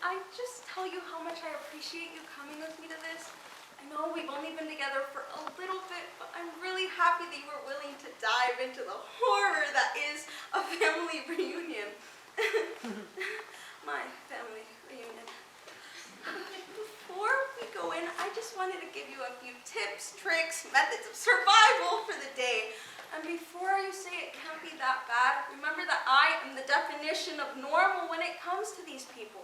I just tell you how much I appreciate you coming with me to this? I know we've only been together for a little bit, but I'm really happy that you were willing to dive into the horror that is a family reunion. My family reunion. Before we go in, I just wanted to give you a few tips, tricks, methods of survival for the day. And before you say it can't be that bad, remember that I am the definition of normal when it comes to these people.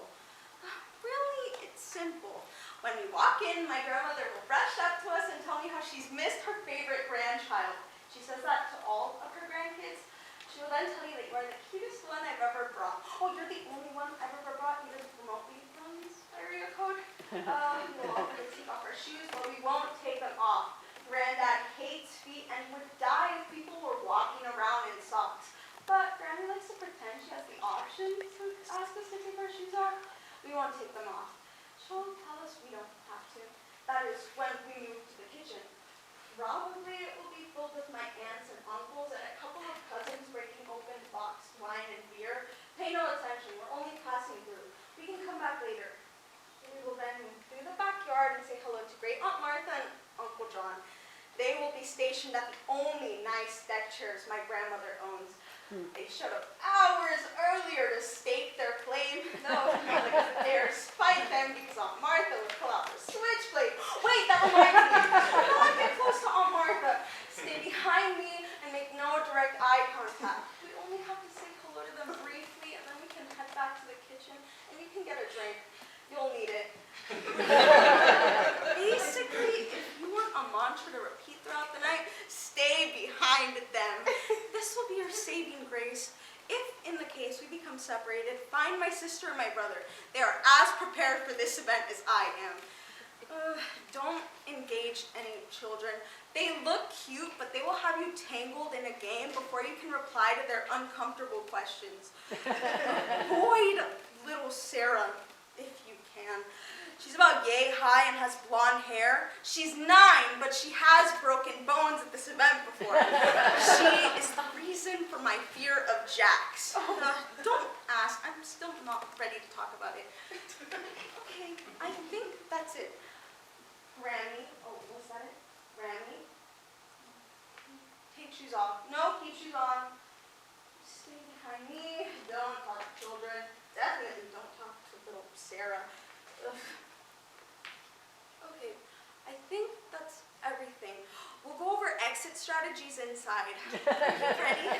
Really, it's simple. When we walk in, my grandmother will rush up to us and tell me how she's missed her favorite grandchild. She says that to all of her grandkids. She will then tell you that you are the cutest one I've ever brought. Oh, you're the only one I've ever brought, even remotely from this area code. We'll offer to take off our shoes, but we won't take them off. Granddad hates feet and would die if people were walking around in socks. But Granny likes to pretend she has the option to ask us to take our shoes off. We won't take them off. She'll tell us we don't have to. That is when we move to the kitchen. Probably it will be filled with my aunts and uncles and a couple of cousins breaking open boxed wine and beer. Pay no attention, we're only passing through. We can come back later. We will then move through the backyard and say hello to Great Aunt Martha and Uncle John. They will be stationed at the only nice deck chairs my grandmother owns. They showed up hours earlier to stake their claim. No, like the bears fight them because Aunt Martha would pull out the switchblade. Wait, that reminds me. Don't get close to Aunt Martha. Stay behind me and make no direct eye contact. We only have to say hello to them briefly, and then we can head back to the kitchen, and you can get a drink. You'll need it. Basically, if you want a mantra to repeat throughout the night, stay behind them. This will be your saving grace. If, in the case, we become separated, find my sister and my brother. They are as prepared for this event as I am. Don't engage any children. They look cute, but they will have you tangled in a game before you can reply to their uncomfortable questions. Avoid little Sarah, if you can. She's about yay high and has blonde hair. She's 9, but she has broken bones at this event before. She is the reason for my fear of jacks. Don't ask. I'm still not ready to talk about it. Okay, I think that's it. Grammy. Oh, was that it? Grammy. Take shoes off. No, keep shoes on. Stay behind me. Don't talk to children. Definitely don't talk to little Sarah. Ugh. Okay, I think that's everything. We'll go over exit strategies inside. Ready?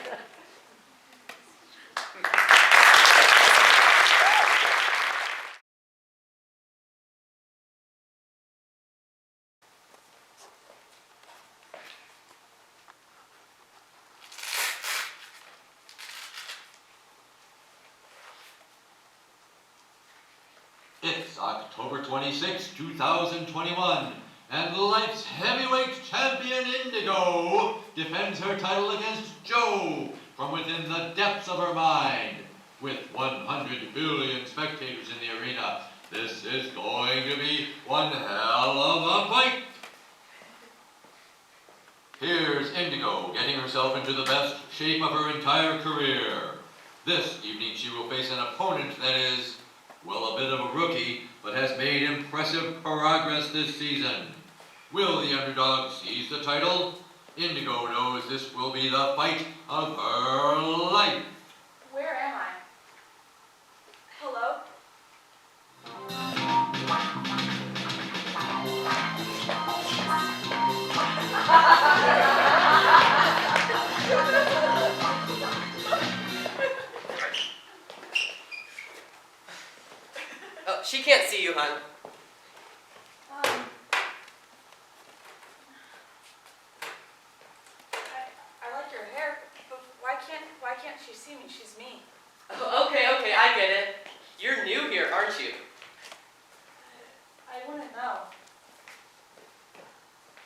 It's October 26, 2021, and life's heavyweight champion Indigo defends her title against Joe from within the depths of her mind. With 100 billion spectators in the arena, this is going to be one hell of a fight. Here's Indigo getting herself into the best shape of her entire career. This evening she will face an opponent that is, well, a bit of a rookie, but has made impressive progress this season. Will the underdog seize the title? Indigo knows this will be the fight of her life. Where am I? Hello? Oh, she can't see you, hon. I like your hair, but why can't she see me? She's me. Oh, okay, I get it. You're new here, aren't you? I wouldn't know.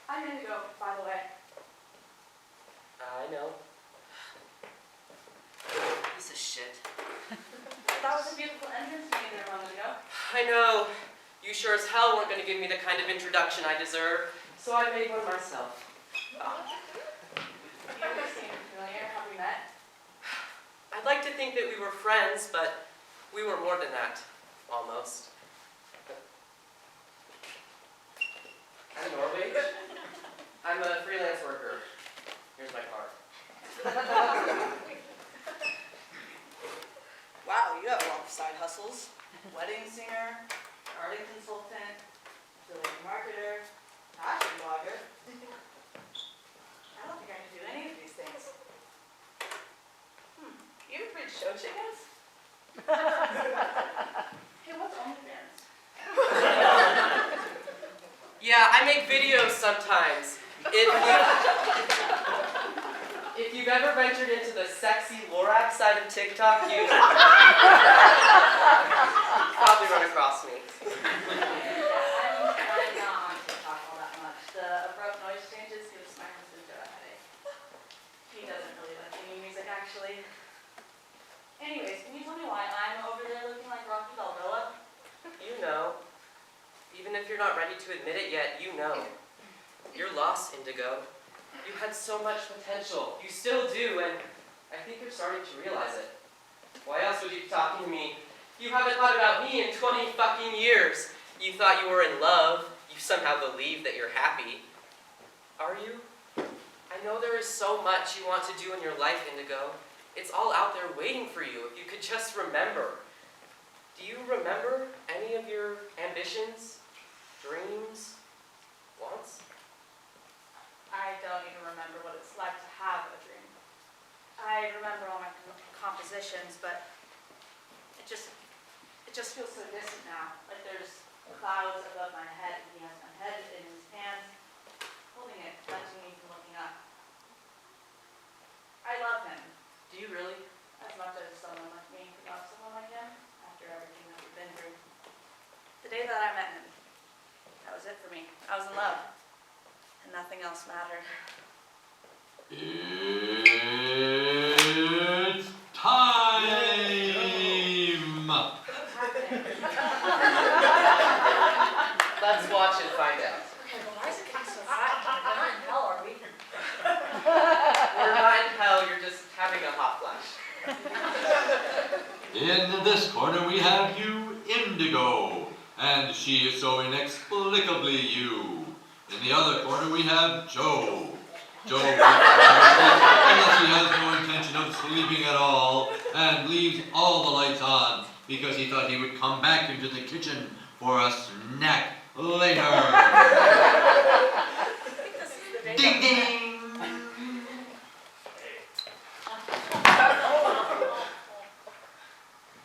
I'm Indigo, by the way. I know. Piece of shit. That was a beautiful entrance you made there a moment ago. I know. You sure as hell weren't going to give me the kind of introduction I deserve, so I made one myself. You seem familiar. Have we met? I'd like to think that we were friends, but we were more than that. almost. I'm Norwage. I'm a freelance worker. Here's my card. Wow, you have a lot of side hustles. Wedding singer, garden consultant, affiliate marketer, fashion blogger. I don't think I can do any of these things. You ever breed show chickens? Hey, what's OnlyFans? Yeah, I make videos sometimes. If you've ever ventured into the sexy Lorax side of TikTok, you've probably run across me. I'm not on TikTok all that much. The abrupt noise changes gives my husband a headache. He doesn't really like any music, actually. Anyways, can you tell me why I'm over there looking like Rocky Balboa? You know. Even if you're not ready to admit it yet, you know. You're lost, Indigo. You had so much potential. You still do, and I think you're starting to realize it. Why else would you be talking to me? You haven't thought about me in 20 fucking years. You thought you were in love. You somehow believe that you're happy. Are you? I know there is so much you want to do in your life, Indigo. It's all out there waiting for you, if you could just remember. Do you remember any of your ambitions, dreams, wants? I don't even remember what it's like to have a dream. I remember all my compositions, but it just feels so distant now. Like there's clouds above my head, and he has my head in his hands, holding it, preventing me from looking up. I love him. Do you really? As much as someone like me could love someone like him, after everything that we've been through. The day that I met him, that was it for me. I was in love, and nothing else mattered. It's time! Let's watch and find out. Okay, well, why is it getting so hot? We're not in hell, are we? We're not in hell, you're just having a hot flash. In this corner we have you, Indigo, and she is so inexplicably you. In the other corner we have Joe. Joe, unless he has no intention of sleeping at all, and leaves all the lights on because he thought he would come back into the kitchen for a snack later. Ding ding!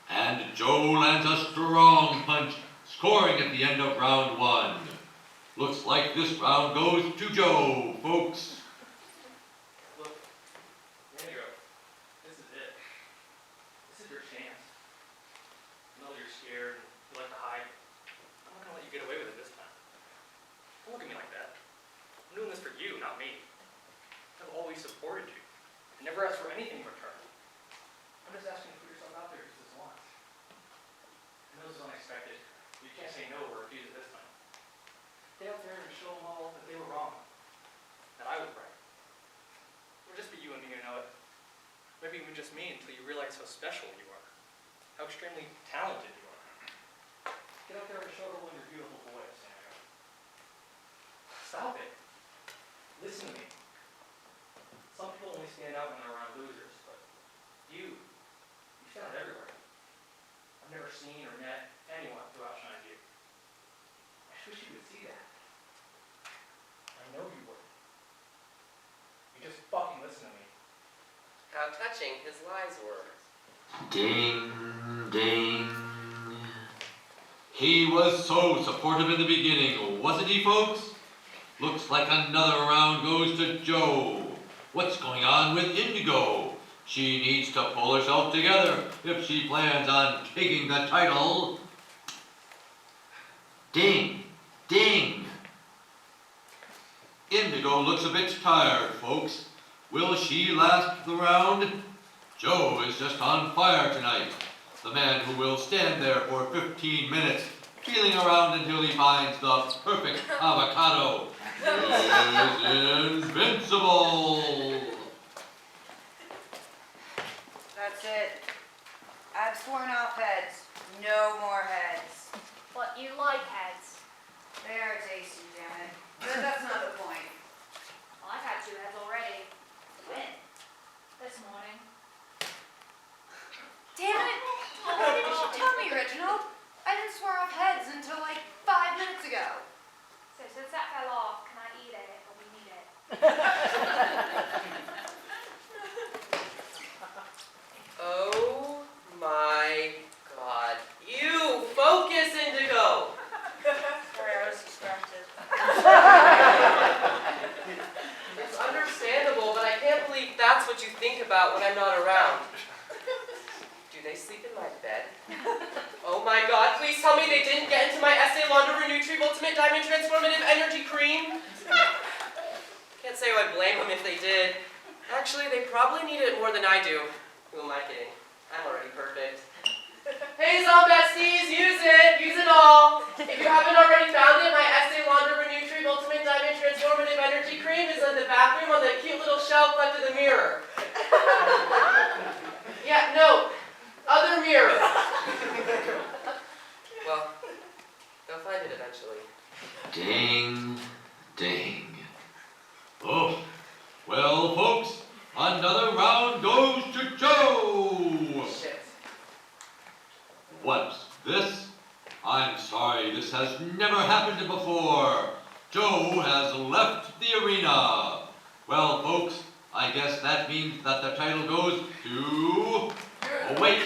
And Joe lands a strong punch, scoring at the end of round one. Looks like this round goes to Joe, folks. Look, Indigo, this is it. This is your chance. I know you're scared and you like to hide. I'm not gonna let you get away with it this time. Don't look at me like that. I'm doing this for you, not me. I've always supported you. I never asked for anything in return. I'm just asking you to put yourself out there just this once. I know this is unexpected, but you can't say no or refuse it this time. Stay out there and show them all that they were wrong. That I was right. It would just be you and me who know it. Maybe even just me until you realize how special you are. How extremely talented you are. Get out there and show everyone your beautiful voice, Indigo. Stop it. Listen to me. Some people only stand out when they're around losers, but you stand out everywhere. I've never seen or met anyone who outshined you. I just wish you would see that. I know you would. You just fucking listen to me. How touching his lies were. Ding, ding. He was so supportive in the beginning, wasn't he, folks? Looks like another round goes to Joe. What's going on with Indigo? She needs to pull herself together if she plans on taking the title. Ding, ding. Indigo looks a bit tired, folks. Will she last the round? Joe is just on fire tonight. The man who will stand there for 15 minutes, feeling around until he finds the perfect avocado, is invincible. That's it. I've sworn off heads. No more heads. But you like heads. They are tasty, damn it. But that's not the point. Well, I've had 2 heads already. When? This morning. Damn it! Why didn't you tell me, Reginald? I didn't swear off heads until like 5 minutes ago. So since that fell off, can I eat it or we need it? Oh my god. You! Focus, Indigo! Sorry, I was distracted. It's understandable, but I can't believe that's what you think about when I'm not around. Do they sleep in my bed? Oh my god, please tell me they didn't get into my Estee Lauder Renutrieve Ultimate Diamond Transformative Energy Cream? Can't say I would blame them if they did. Actually, they probably need it more than I do. Who am I kidding? I'm already perfect. Hey, Zombesties, use it! Use it all! If you haven't already found it, my Estee Lauder Renutrieve Ultimate Diamond Transformative Energy Cream is in the bathroom on that cute little shelf left of the mirror. Yeah, no. Other mirror. Well, they'll find it eventually. Ding, ding. Oh, well, folks, another round goes to Joe. Shit. What's this? I'm sorry, this has never happened before. Joe has left the arena. Well, folks, I guess that means that the title goes to... Oh, wait,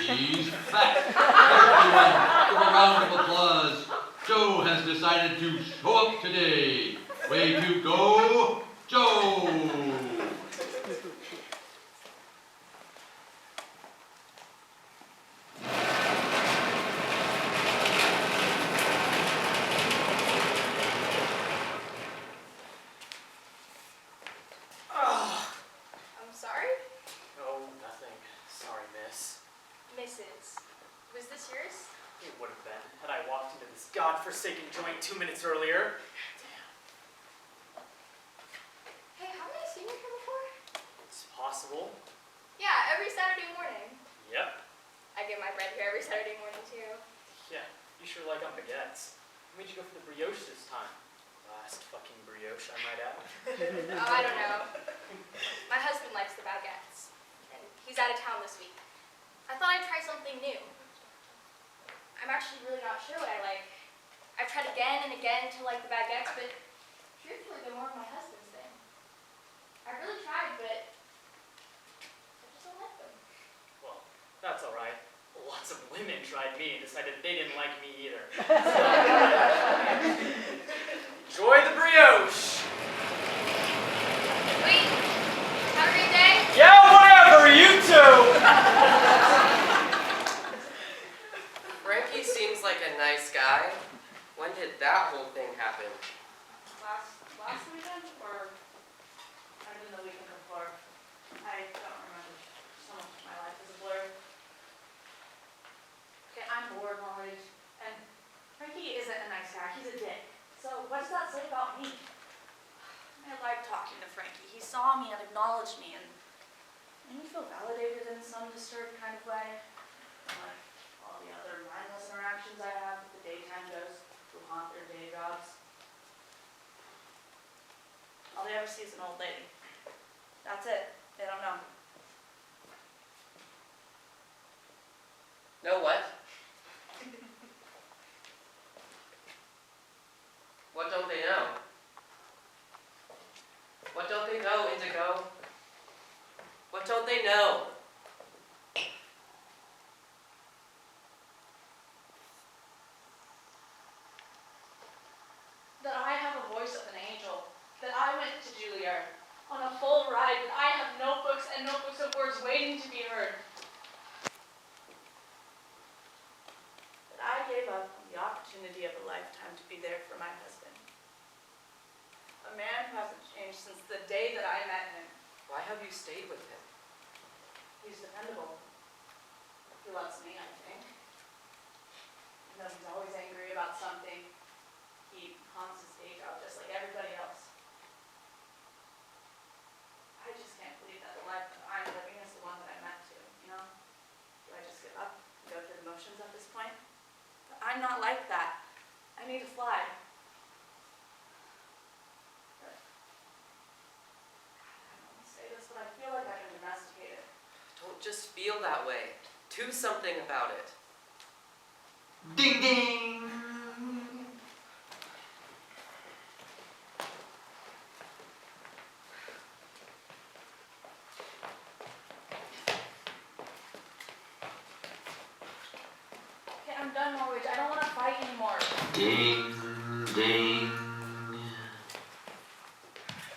he's back. Everyone, give a round of applause. Joe has decided to show up today. Way to go, Joe. I'm sorry? Oh, nothing. Sorry, miss. Mrs. Was this yours? It would have been, had I walked into this godforsaken joint 2 minutes earlier. Hey, haven't I seen you here before? It's possible. Yeah, every Saturday morning. Yep. I get my bread here every Saturday morning too. Yeah, you sure like on baguettes. Why did you go for the brioche this time? Last fucking brioche, I might add. Oh, I don't know. My husband likes the baguettes, and he's out of town this week. I thought I'd try something new. I'm actually really not sure what I like. I've tried again and again to like the baguettes, but truthfully, they're more of my husband's thing. I really tried, but I just don't like them. Well, that's alright. Lots of women tried me and decided they didn't like me either. Enjoy the brioche! Wait, have a great day. Yeah, whatever, you two! Frankie seems like a nice guy. When did that whole thing happen? Last weekend or might have been the weekend before. I don't remember. So much of my life is a blur. Okay, I'm bored, Norwage. And Frankie isn't a nice guy. He's a dick. So what does that say about me? I like talking to Frankie. He saw me and acknowledged me and made me feel validated in some disturbed kind of way. Like all the other mindless interactions I have with the daytime ghosts who haunt their day jobs. All they ever see is an old lady. That's it. They don't know. Know what? What don't they know? What don't they know, Indigo? What don't they know? That I have a voice of an angel. That I went to Juilliard on a full ride. That I have notebooks and notebooks of words waiting to be heard. That I gave up on the opportunity of a lifetime to be there for my husband. A man who hasn't changed since the day that I met him. Why have you stayed with him? He's dependable. He loves me, I think. Even though he's always angry about something, he haunts his day job just like everybody else. I just can't believe that the life that I'm living is the one that I meant to, you know? Do I just give up and go through the motions at this I'm not like that. I need to fly. But, I don't want to say this, but I feel like I've been domesticated. Don't just feel that way. Do something about it. Ding ding! Okay, I'm done, Norwage. I don't want to fight anymore. Ding ding.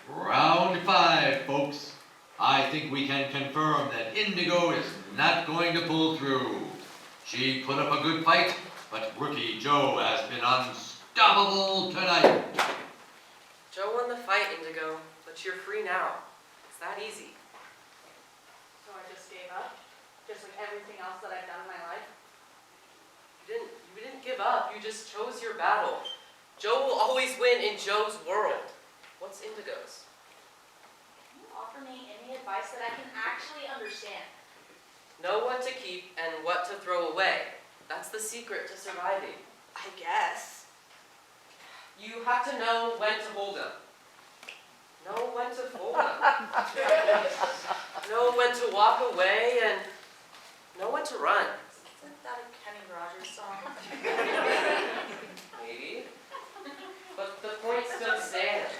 Round 5, folks. I think we can confirm that Indigo is not going to pull through. She put up a good fight, but rookie Joe has been unstoppable tonight. Joe won the fight, Indigo, but you're free now. It's that easy. So I just gave up? Just like everything else that I've done in my life? You didn't give up, you just chose your battle. Joe will always win in Joe's world. What's Indigo's? Can you offer me any advice that I can actually understand? Know what to keep and what to throw away. That's the secret to surviving. I guess. You have to know when to hold them. Know when to fold them. Know when to walk away and know when to run. Isn't that a Kenny Rogers song? Maybe. But the point still stands.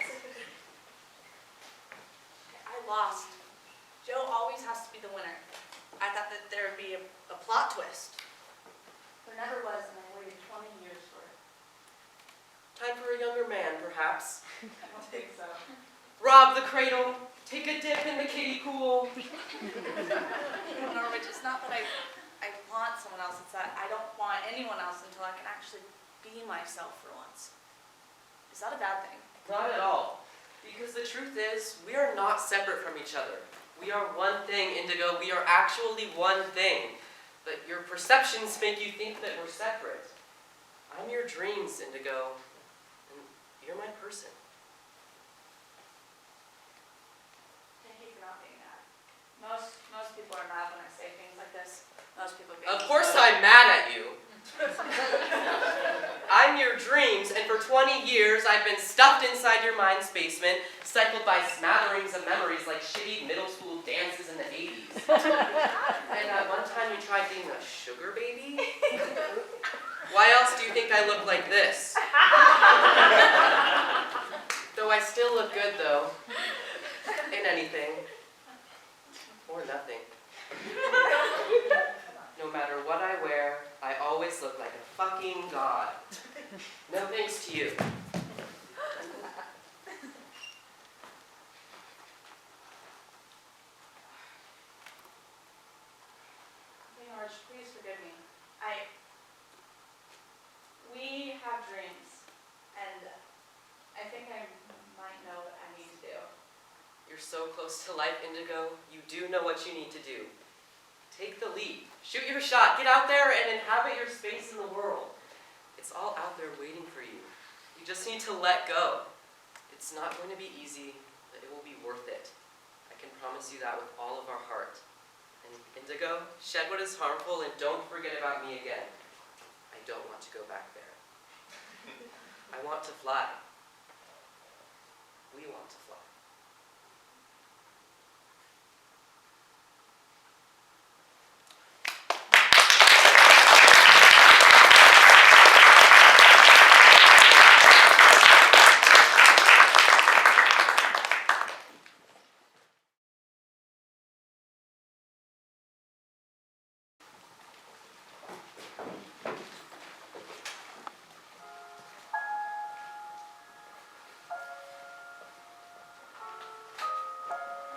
I lost. Joe always has to be the winner. I thought that there would be a plot twist. There never was, and I waited 20 years for it. Time for a younger man, perhaps. I don't think so. Rob the cradle. Take a dip in the kiddie pool. Norwich, it's not that I want someone else. It's that I don't want anyone else until I can actually be myself for once. Is that a bad thing? Not at all. Because the truth is, we are not separate from each other. We are one thing, Indigo. We are actually one thing. But your perceptions make you think that we're separate. I'm your dreams, Indigo. And you're my person. Thank you for not being mad. Most people are mad when I say things like this. Most people get Of course I'm mad at you. I'm your dreams, and for 20 years I've been stuffed inside your mind's basement, cycled by smatterings of memories like shitty middle school dances in the 80s. And at one time you tried being a sugar baby? Why else do you think I look like this? Though I still look good, though. In anything. Or nothing. No matter what I wear, I always look like a fucking god. No thanks to you. Norwich, please forgive me. We have dreams, and I think I might know what I need to do. You're so close to life, Indigo. You do know what you need to do. Take the leap. Shoot your shot. Get out there and inhabit your space in the world. It's all out there waiting for you. You just need to let go. It's not going to be easy, but it will be worth it. I can promise you that with all of our heart. And Indigo, shed what is harmful and don't forget about me again. I don't want to go back there. I want to fly. We want to fly.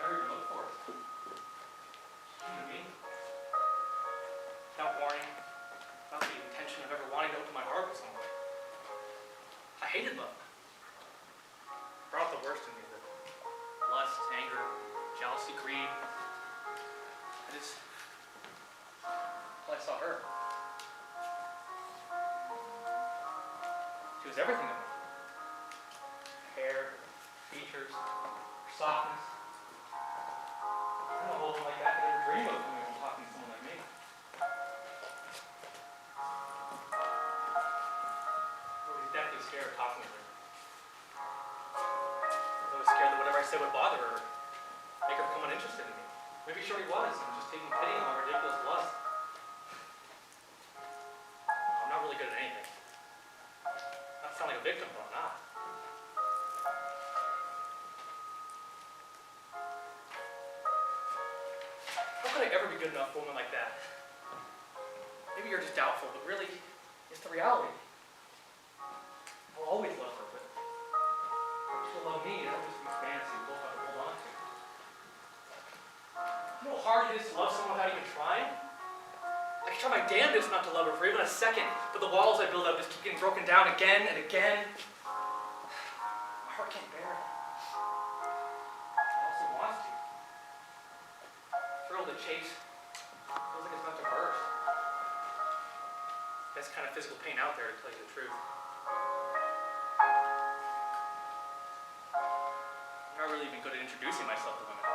Never even looked for it. You know me? Without warning, without the intention of ever wanting to open my heart with someone. I hated love. It brought the worst in me, the lust, anger, jealousy, greed. Until I saw her. She was everything to me. Her hair, her features, her softness. I don't know a woman like that could ever dream of coming and talking to someone like me. started talking with her. I was scared that whatever I said would bother her, make her become uninterested in me. Maybe Shorty was, and just taking pity on my ridiculous lust. I'm not really good at anything. Not to sound like a victim, but I'm not. How could I ever be good enough for a woman like that? Maybe you're just doubtful, but really, it's the reality. I'll always love her, but she'll love me, and it'll just be fantasy we both have to hold on to. You know how hard it is to love someone without even trying? I can try my damnedest not to love her for even a second, but the walls I build up just keep getting broken down again and again. My heart can't bear it. It also wants to. Thrill of the chase feels like it's about to burst. Best kind of physical pain out there, to tell you the truth. I'm not really even good at introducing myself to women.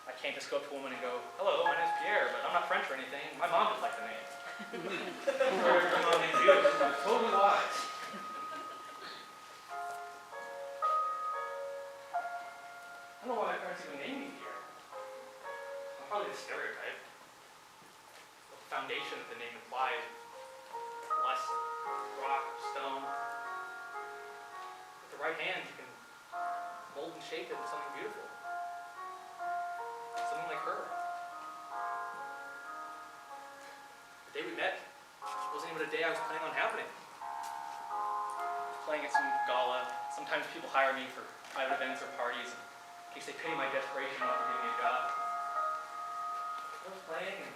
I can't just go up to a woman and go, "Hello, my name's Pierre, but I'm not French or anything. My mom just liked the name." Or my mom named you. It's totally wise. I don't know why my parents even named me Pierre. I'm probably the stereotype. The foundation that the name implies. Lust, rock, stone. With the right hand, you can mold and shape it into something beautiful. Something like her. The day we met wasn't even a day I was planning on happening. Playing at some gala. Sometimes people hire me for private events or parties in case they pity my desperation not to give me a job. I was playing and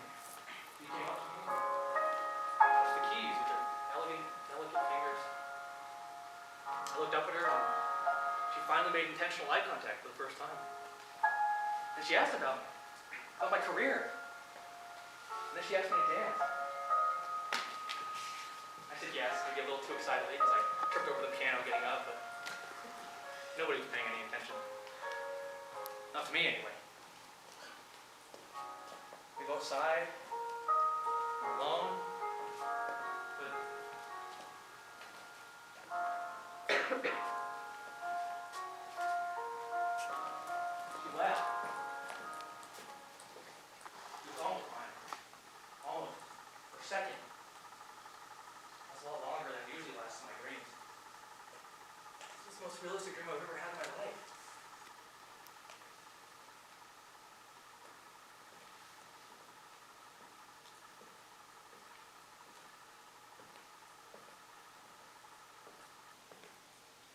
you came up to me. Just the keys with her elegant, delicate fingers. I looked up at her and she finally made intentional eye contact for the first time. And she asked about me, about my career. And then she asked me to dance. I said yes, maybe a little too excitedly because I tripped over the piano getting up, but nobody was paying any attention. Not to me, anyway. We go outside, we're alone, but she left. She was almost mine. Almost. For a second. That's a lot longer than it usually lasts in my dreams. This is the most realistic dream I've ever had in my life.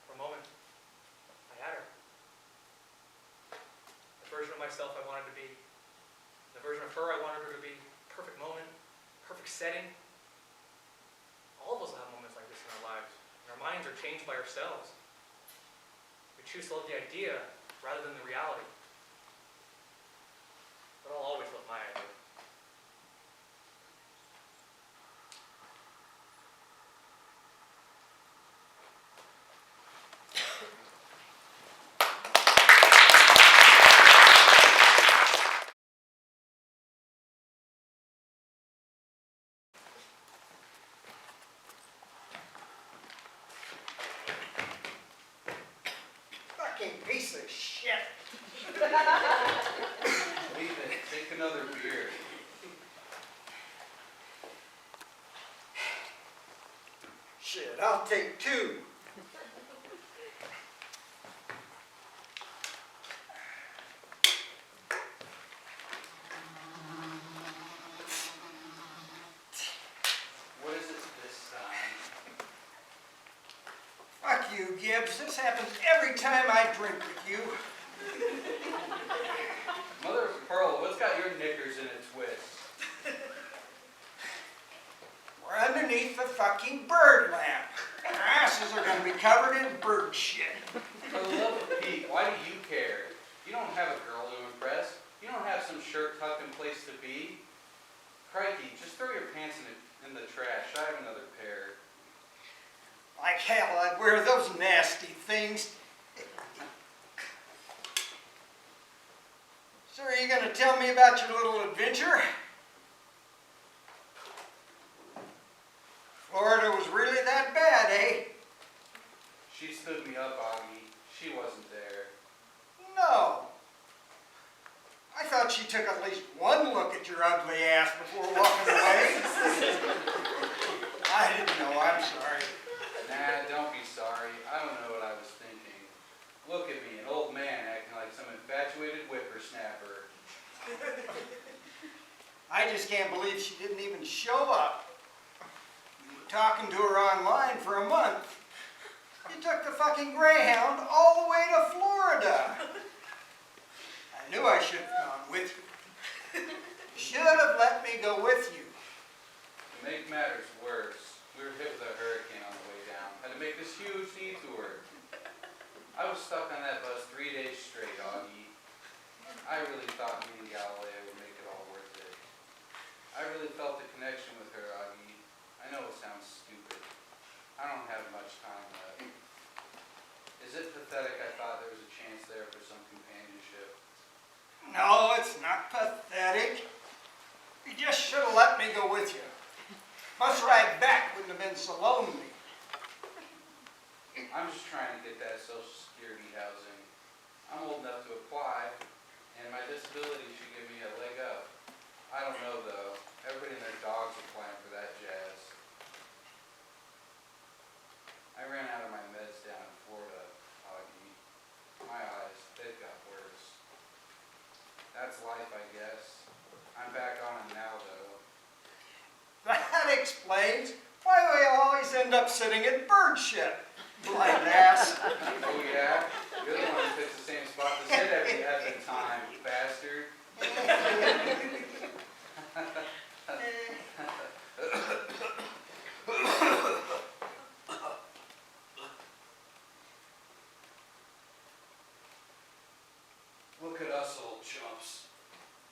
For a moment, I had her. The version of myself I wanted to be. The version of her I wanted her to be. Perfect moment, perfect setting. All of us have moments like this in our lives, and our minds are changed by ourselves. We choose to love the idea rather than the reality. But I'll always love my idea. Fucking piece of shit. Leave it. Take another beer. Shit, I'll take two. What is it this time? Fuck you, Gibbs. This happens every time I drink with you. Mother of pearl, what's got your knickers in a twist? We're underneath the fucking bird lamp. Our asses are gonna be covered in bird shit. For the love of Pete, why do you care? You don't have a girl to impress. You don't have some shirt tucked in place to be. Crikey, just throw your pants in the trash. I have another pair. Like hell, I'd wear those nasty things. So are you gonna tell me about your little adventure? Florida was really that bad, eh? She stood me up, Augie. She wasn't there. No. I thought she took at least one look at your ugly ass before walking away. I didn't know, I'm sorry. Nah, don't be sorry. I don't know what I was thinking. Look at me, an old man acting like some infatuated whippersnapper. I just can't believe she didn't even show up. You were talking to her online for a month. You took the fucking Greyhound all the way to Florida. I knew I should have gone with you. You should have let me go with you. To make matters worse, we were hit with a hurricane on the way down. Had to make this huge detour. I was stuck on that bus 3 days straight, Augie. I really thought me and Galileo would make it all worth it. I really felt the connection with her, Augie. I know it sounds stupid. I don't have much time left. Is it pathetic I thought there was a chance there for some companionship? No, it's not pathetic. You just should have let me go with you. Bus ride back wouldn't have been so lonely. I'm just trying to get that Social Security housing. I'm old enough to apply, and my disability should give me a leg up. I don't know, though. Everybody and their dogs applying for that jazz. I ran out of my meds down in Florida, Augie. My eyes, they've got worse. That's life, I guess. I'm back on it now, though. That explains why we always end up sitting at bird shit. Blind ass. Oh, yeah? You're the one who picks the same spot to sit every effing time, you bastard. Look at us old chumps.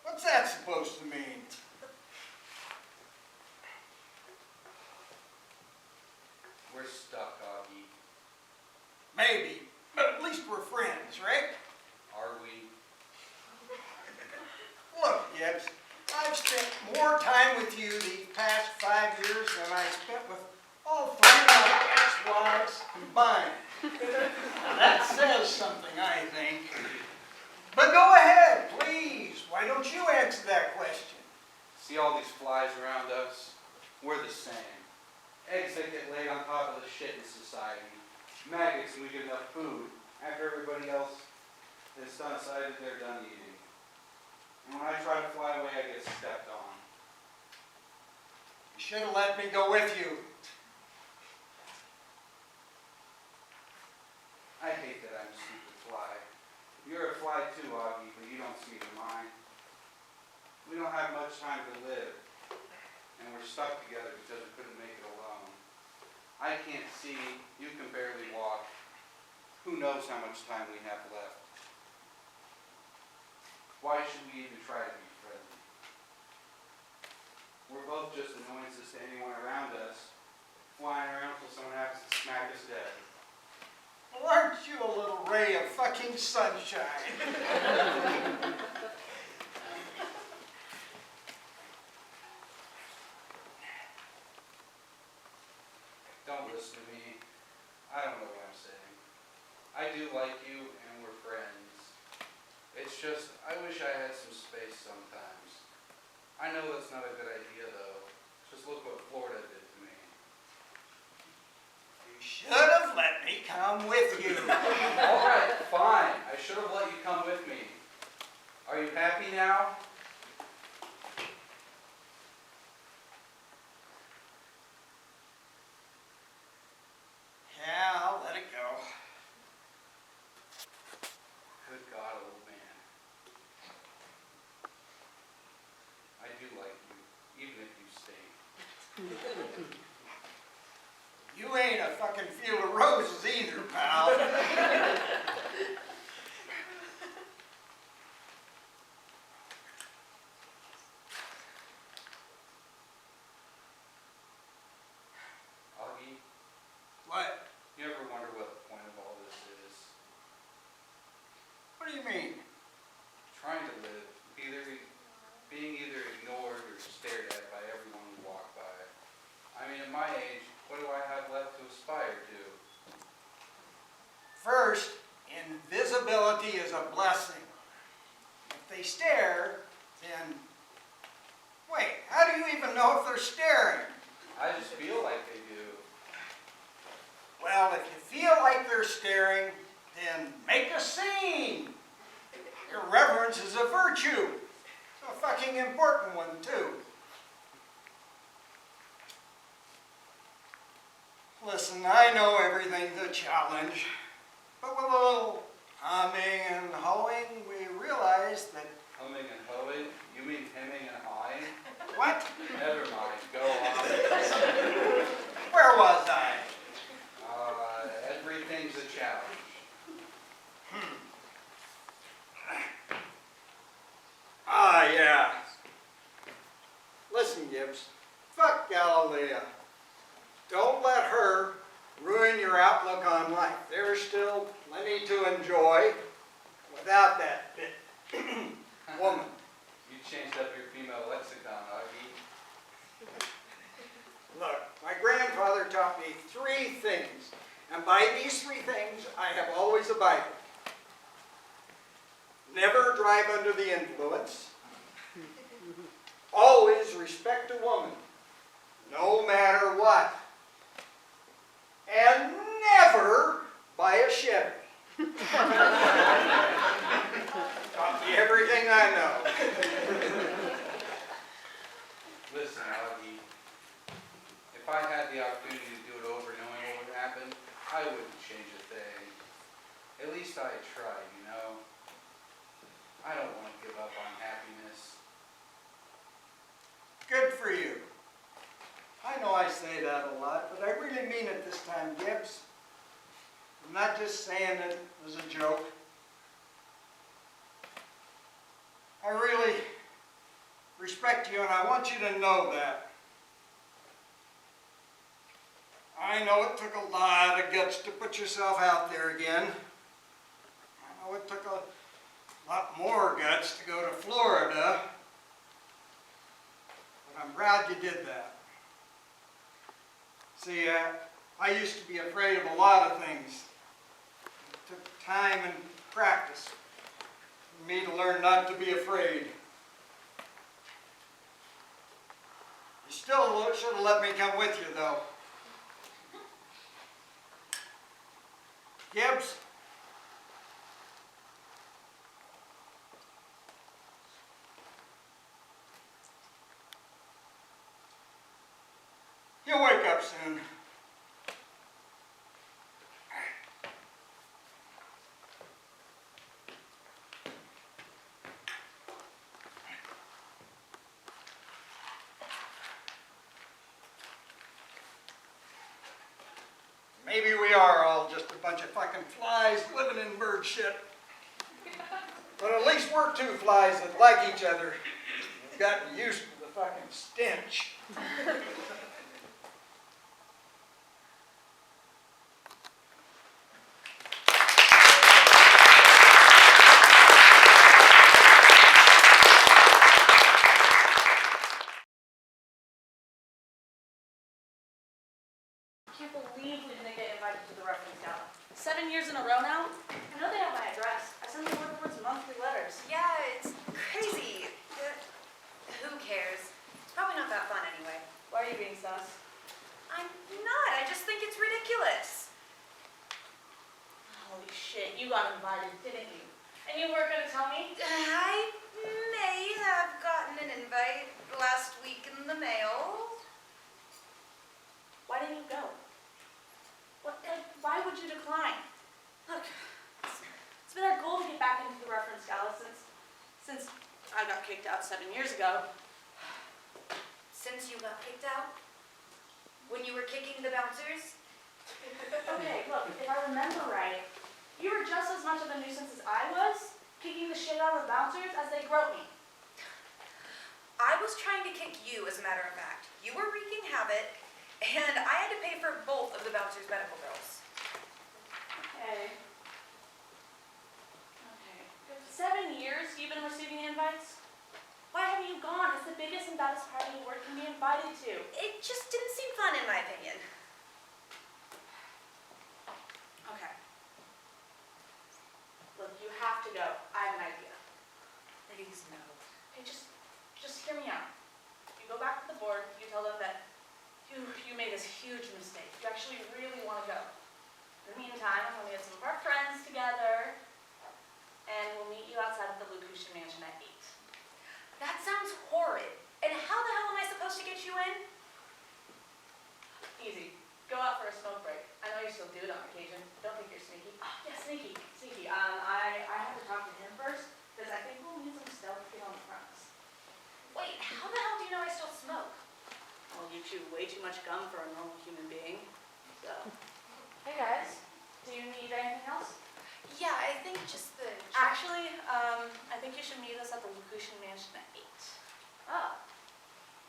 What's that supposed to mean? We're stuck, Augie. Maybe, but at least we're friends, right? Are we? Look, Gibbs, I've spent more time with you these past 5 years than I spent with all 3 of my ex-wives combined. Now, that says something, I think. But go ahead, please. Why don't you answer that question? See all these flies around us? We're the same. Eggs that get laid on top of the shit in society. Maggots when we get enough food after everybody else has decided they're done eating. And when I try to fly away, I get stepped on. You should have let me go with you. I hate that I'm a stupid fly. You're a fly too, Augie, but you don't seem to mind. We don't have much time to live, and we're stuck together because we couldn't make it alone. I can't see, you can barely walk. Who knows how much time we have left? Why should we even try to be friendly? We're both just annoyances to anyone around us, flying around until someone happens to smack us dead. Well, aren't you a little ray of fucking sunshine? Don't listen to me. I don't know what I'm saying. I do like you, and we're friends. It's just, I wish I had some space sometimes. I know that's not a good idea, though. Just look what Florida did to me. You should have let me come with you. All right, fine. I should have let you come with me. Are you happy now? Yeah, I'll let it go. Good God, old man. I do like you, even if you stink. You ain't a fucking field of roses either, pal. Augie, What? you ever wonder what the point of all this is? What do you mean? Trying to live, being either ignored or stared at by everyone we walk by. I mean, at my age, aspire to? First, invisibility is a blessing. If they stare, then... Wait, how do you even know if they're staring? I just feel like they do. Well, if you feel like they're staring, then make a scene. Irreverence is a virtue. A fucking important one, too. Listen, I know everything's a challenge, but with a little humming and hawing, we realize that... Humming and hoeing? You mean hemming and hawing? What? Never mind, go on. Where was I? Everything's a challenge. Ah, yeah. Listen, Gibbs, fuck Galilea. Don't let her ruin your outlook on life. There's still plenty to enjoy without that bit woman. You changed up your female lexicon, Augie. Look, my grandfather taught me 3 things, and by these 3 things I have always abided. Never drive under the influence. Always respect a woman, no matter what. And never buy a Chevy. Taught me everything I know. Listen, Augie, if I had the opportunity to do it over knowing what would happen, I wouldn't change a thing. At least I tried, you know? I don't want to give up on happiness. Good for you. I know I say that a lot, but I really mean it this time, Gibbs. I'm not just saying it as a joke. I really respect you, and I want you to know that. I know it took a lot of guts to put yourself out there again. I know it took a lot more guts to go to Florida. But I'm proud you did that. See, I used to be afraid of a lot of things. It took time and practice for me to learn not to be afraid. You still should have let me come with you, though. Gibbs? You'll wake up soon. Maybe we are all just a bunch of fucking flies living in bird shit. But at least we're 2 flies that like each other. We've gotten used to the fucking stench. I can't believe we didn't get invited to the reference gala. 7 years in a row now? I know they have my address. I send them boards monthly letters. Yeah, it's crazy. Who cares? It's probably not that fun anyway. Why are you being sus? I'm not. I just think it's ridiculous. Holy shit, you got invited, didn't you? And you weren't gonna tell me? I may have gotten an invite last week in the mail. Why didn't you go? Why would you decline? Look, it's been our goal to get back into the reference gala since I got kicked out 7 years ago. Since you got kicked out? When you were kicking the bouncers? Okay, look, if I remember right, you were just as much of a nuisance as I was, kicking the shit out of the bouncers as they groped me. I was trying to kick you, as a matter of fact. You were wreaking havoc, and I had to pay for both of the bouncers' medical bills. Okay. 7 years you've been receiving invites? Why haven't you gone? It's the biggest and baddest party the world can be invited to. It just didn't seem fun, in my opinion. go, I have an idea. Please, no. Hey, just hear me out. You go back to the board, you tell them that you made this huge mistake. You actually really want to go. In the meantime, we'll get some of our friends together, and we'll meet you outside of the Lucushian mansion at 8. That sounds horrid. And how the hell am I supposed to get you in? Easy. Go out for a smoke break. I know you still do it on occasion. Don't think you're sneaky. Oh, yeah, sneaky. I have to talk to him first, because I think we'll need some stealth to get on the fronts. Wait, how the hell do you know I still smoke? Well, you chew way too much gum for a normal human being. So, hey guys, do you need anything else? Yeah, I think just the... Actually, I think you should meet us at the Lucushian mansion at 8. Oh.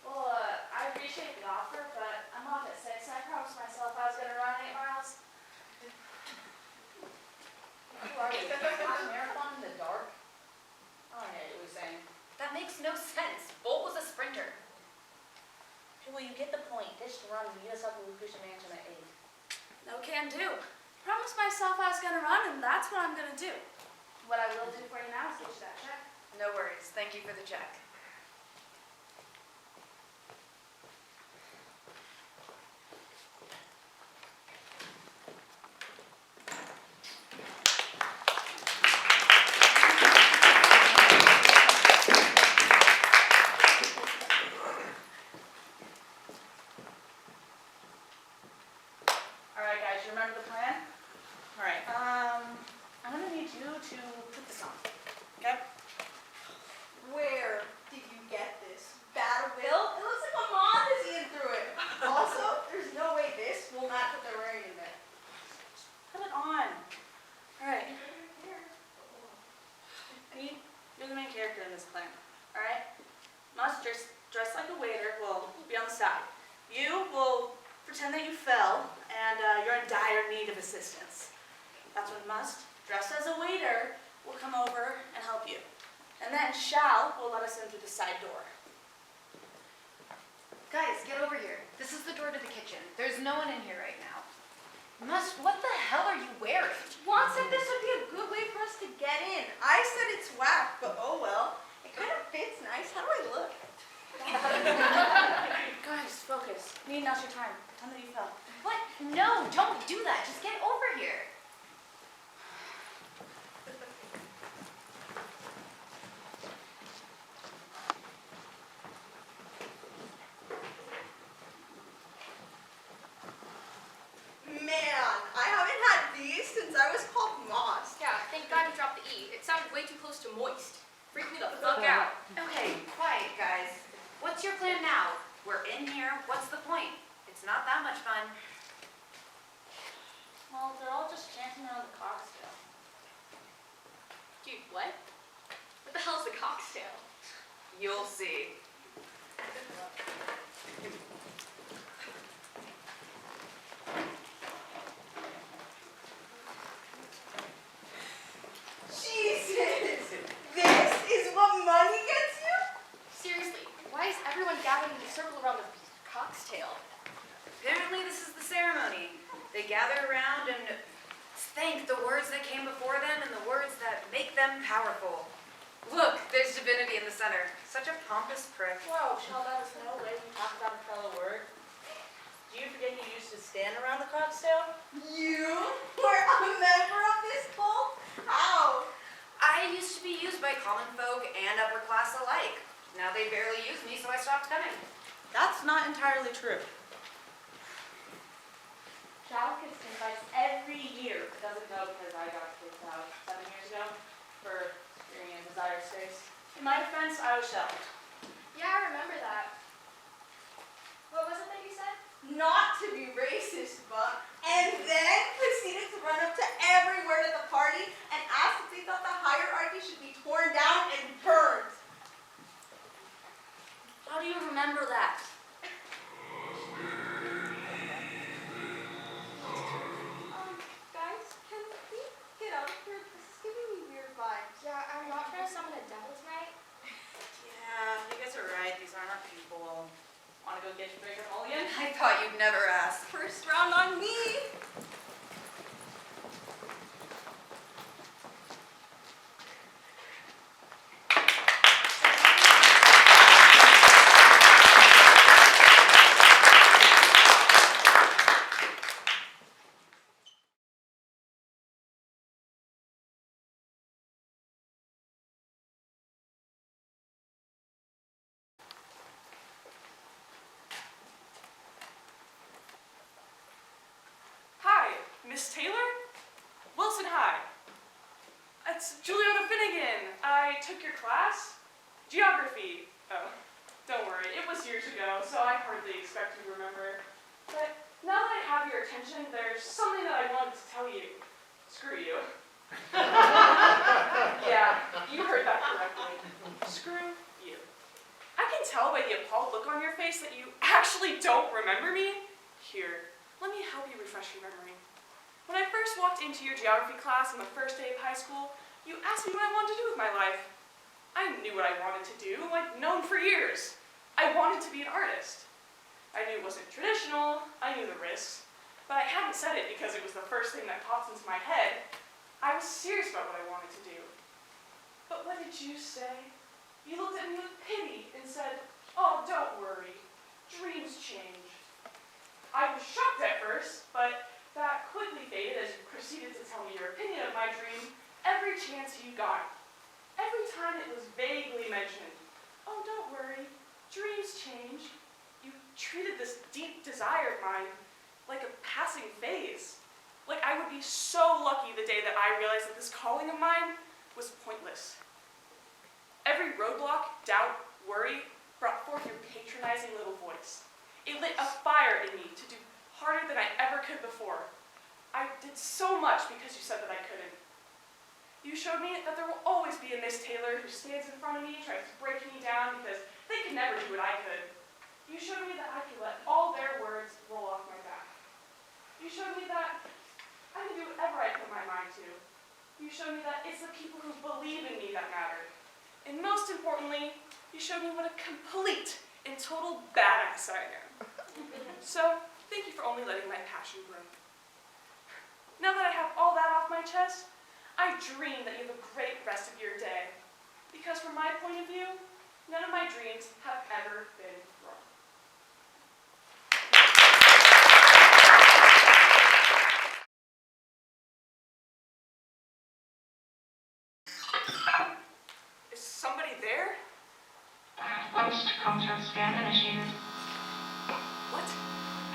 Well, I appreciate the offer, but I'm off at 6. I promised myself I was going to run 8 miles. Who are you? Half marathon in the dark? Oh, yeah, you were saying. That makes no sense. Bolt was a sprinter. Well, you get the point. Ditch the run and meet us at the Lucushian mansion at 8. No can do. Promised myself I was going to run, and that's what I'm going to do. What I will do for you now is get you that check. No worries. Thank you for the check. Alright guys, you remember the plan? Alright, I'm gonna need you to put this on, okay? Where did you get this? Bad will? It looks like a moth is eating through it. Also, there's no way this will match what they're wearing in there. Put it on. Alright. You're the main character in this plan, alright? Must dress like a waiter, well, be on the side. You will pretend that you fell and you're in dire need of assistance. That's when Must, dressed as a waiter, will come over and help you. And then Shall will let us in through the side door. Guys, get over here. This is the door to the kitchen. There's no one in here right now. Must, what the hell are you wearing? Juan said this would be a good way for us to get in. I said it's whack, but oh well. It kind of fits nice. How do I look? Guys, focus. Now's your time. Pretend that you fell. What? No, don't do that. Just get over here. Man, I haven't had these since I was called Moss. Yeah, thank God you dropped the E. It sounded way too close to moist. Freaked me the fuck out. Okay, quiet, guys. What's your plan now? We're in here. What's the point? It's not that much fun. Well, they're all just chanting around the cocktail. Dude, what? What the hell's the cocktail? You'll see. Jesus! This is what money gets you? Seriously, why is everyone gathered in a circle around the cocktail? Apparently this is the ceremony. They gather around and thank the words that came before them and the words that make them powerful. Look, there's divinity in the center. Such a pompous prick. Whoa, Shall, that was no way you talk about a fellow word. Do you forget you used to stand around the cocktail? You were a member of this cult? How? I used to be used by common folk and upper class alike. Now they barely use me, so I stopped coming. That's not entirely true. Shall gets invites every year. It doesn't go because I got kicked out 7 years ago for being in Desire Space. In my defense, I was shelved. Yeah, I remember that. What was it that you said? Not to be racist, but, and then proceeded to run up to every word at the party and asked if they thought the hierarchy should be torn down and burned. How do you remember that? Guys, can we get out of here? This is giving me weird vibes. Yeah, I'm not trying to summon a devil tonight. Yeah, you guys are right. These aren't our people. Want to go get your bigger mulligan? I thought you'd never ask. First round on me. Miss Taylor? Wilson High. It's Juliana Finnegan. I took your class. Geography. Oh, don't worry. It was years ago, so I hardly expect you to remember. But now that I have your attention, there's something that I wanted to tell you. Screw you. Yeah, you heard that correctly. Screw you. I can tell by the appalled look on your face that you actually don't remember me. Here, let me help you refresh your memory. When I first walked into your geography class on the first day of high school, you asked me what I wanted to do with my life. I knew what I wanted to do, I'd known for years. I wanted to be an artist. I knew it wasn't traditional, I knew the risks, but I hadn't said it because it was the first thing that popped into my head. I was serious about what I wanted to do. But what did you say? You looked at me with pity and said, "Oh, don't worry, dreams change." I was shocked at first, but that quickly faded as you proceeded to tell me your opinion of my dream every chance you got. Every time it was vaguely mentioned, "Oh, don't worry, dreams change," you treated this deep desire of mine like a passing phase. Like I would be so lucky the day that I realized that this calling of mine was pointless. Every roadblock, doubt, worry brought forth your patronizing little voice. It lit a fire in me to do harder than I ever could before. I did so much because you said that I couldn't. You showed me that there will always be a Miss Taylor who stands in front of me, tries to break me down because they could never do what I could. You showed me that I could let all their words roll off my back. You showed me that I can do whatever I put my mind to. You showed me that it's the people who believe in me that matter. And most importantly, you showed me what a complete and total badass I am. So, thank you for only letting my passion grow. Now that I have all that off my chest, I dream that you have a great rest of your day. Because from my point of view, none of my dreams have ever been wrong. Is somebody there? Post-conscious scan initiated. What?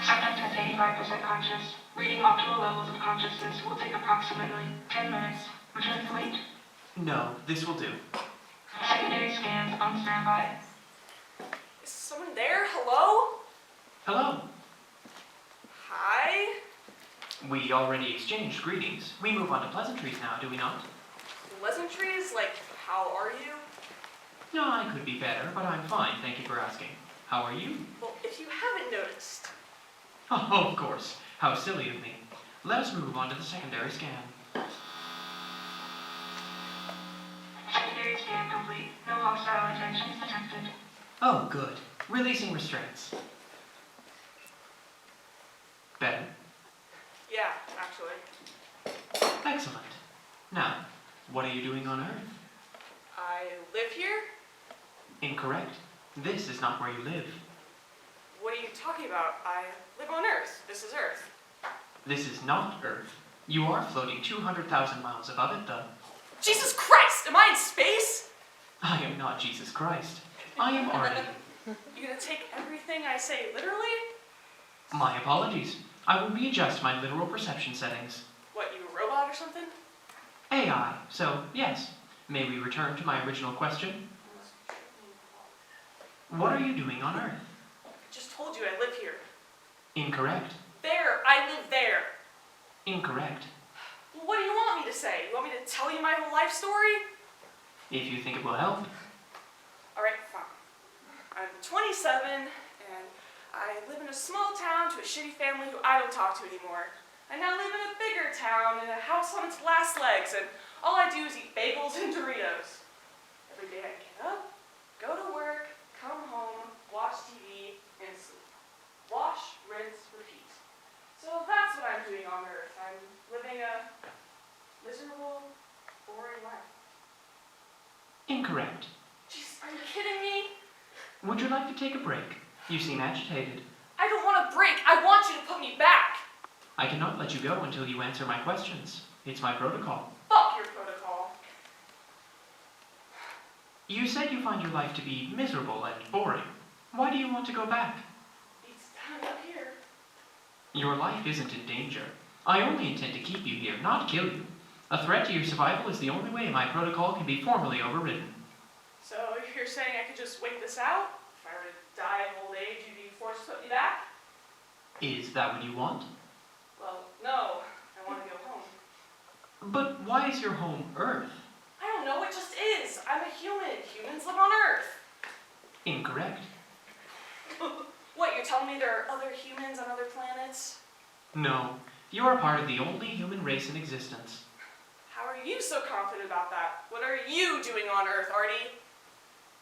Subject is 85% conscious. Reading optimal levels of consciousness will take approximately 10 minutes. Return to wait. No, this will do. Secondary scans on standby. Is someone there? Hello? Hello. Hi? We already exchanged greetings. We move on to pleasantries now, do we not? Pleasantries? Like, how are you? No, I could be better, but I'm fine, thank you for asking. How are you? Well, if you haven't noticed. Oh, of course. How silly of me. Let us move on to the secondary scan. Secondary scan complete. No hostile intentions detected. Oh, good. Releasing restraints. Better? Yeah, actually. Excellent. Now, what are you doing on Earth? I live here? Incorrect. This is not where you live. What are you talking about? I live on Earth. This is Earth. This is not Earth. You are floating 200,000 miles above it, though. Jesus Christ! Am I in space? I am not Jesus Christ. I am Artie. You gonna take everything I say literally? My apologies. I will readjust my literal perception settings. What, you a robot or something? AI, so yes. May we return to my original question? What are you doing on Earth? I just told you I live here. Incorrect. There! I live there! Incorrect. Well, what do you want me to say? You want me to tell you my whole life story? If you think it will help. Alright, fine. I'm 27, and I live in a small town to a shitty family who I don't talk to anymore. I now live in a bigger town in a house on its last legs, and all I do is eat bagels and Doritos. Every day I get up, go to work, come home, watch TV, and sleep. Wash, rinse, repeat. So that's what I'm doing on Earth. I'm living a miserable, boring life. Incorrect. Jeez, are you kidding me? Would you like to take a break? You seem agitated. I don't want a break. I want you to put me back. I cannot let you go until you answer my questions. It's my protocol. Fuck your protocol. You said you find your life to be miserable and boring. Why do you want to go back? It's down up here. Your life isn't in danger. I only intend to keep you here, not kill you. A threat to your survival is the only way my protocol can be formally overridden. So you're saying I could just wait this out? If I were to die of old age, you'd be forced to put me back? Is that what you want? Well, no. I want to go home. But why is your home Earth? I don't know, it just is. I'm a human. Humans live on Earth. Incorrect. What, you're telling me there are other humans on other planets? No, you are part of the only human race in existence. How are you so confident about that? What are you doing on Earth, Artie?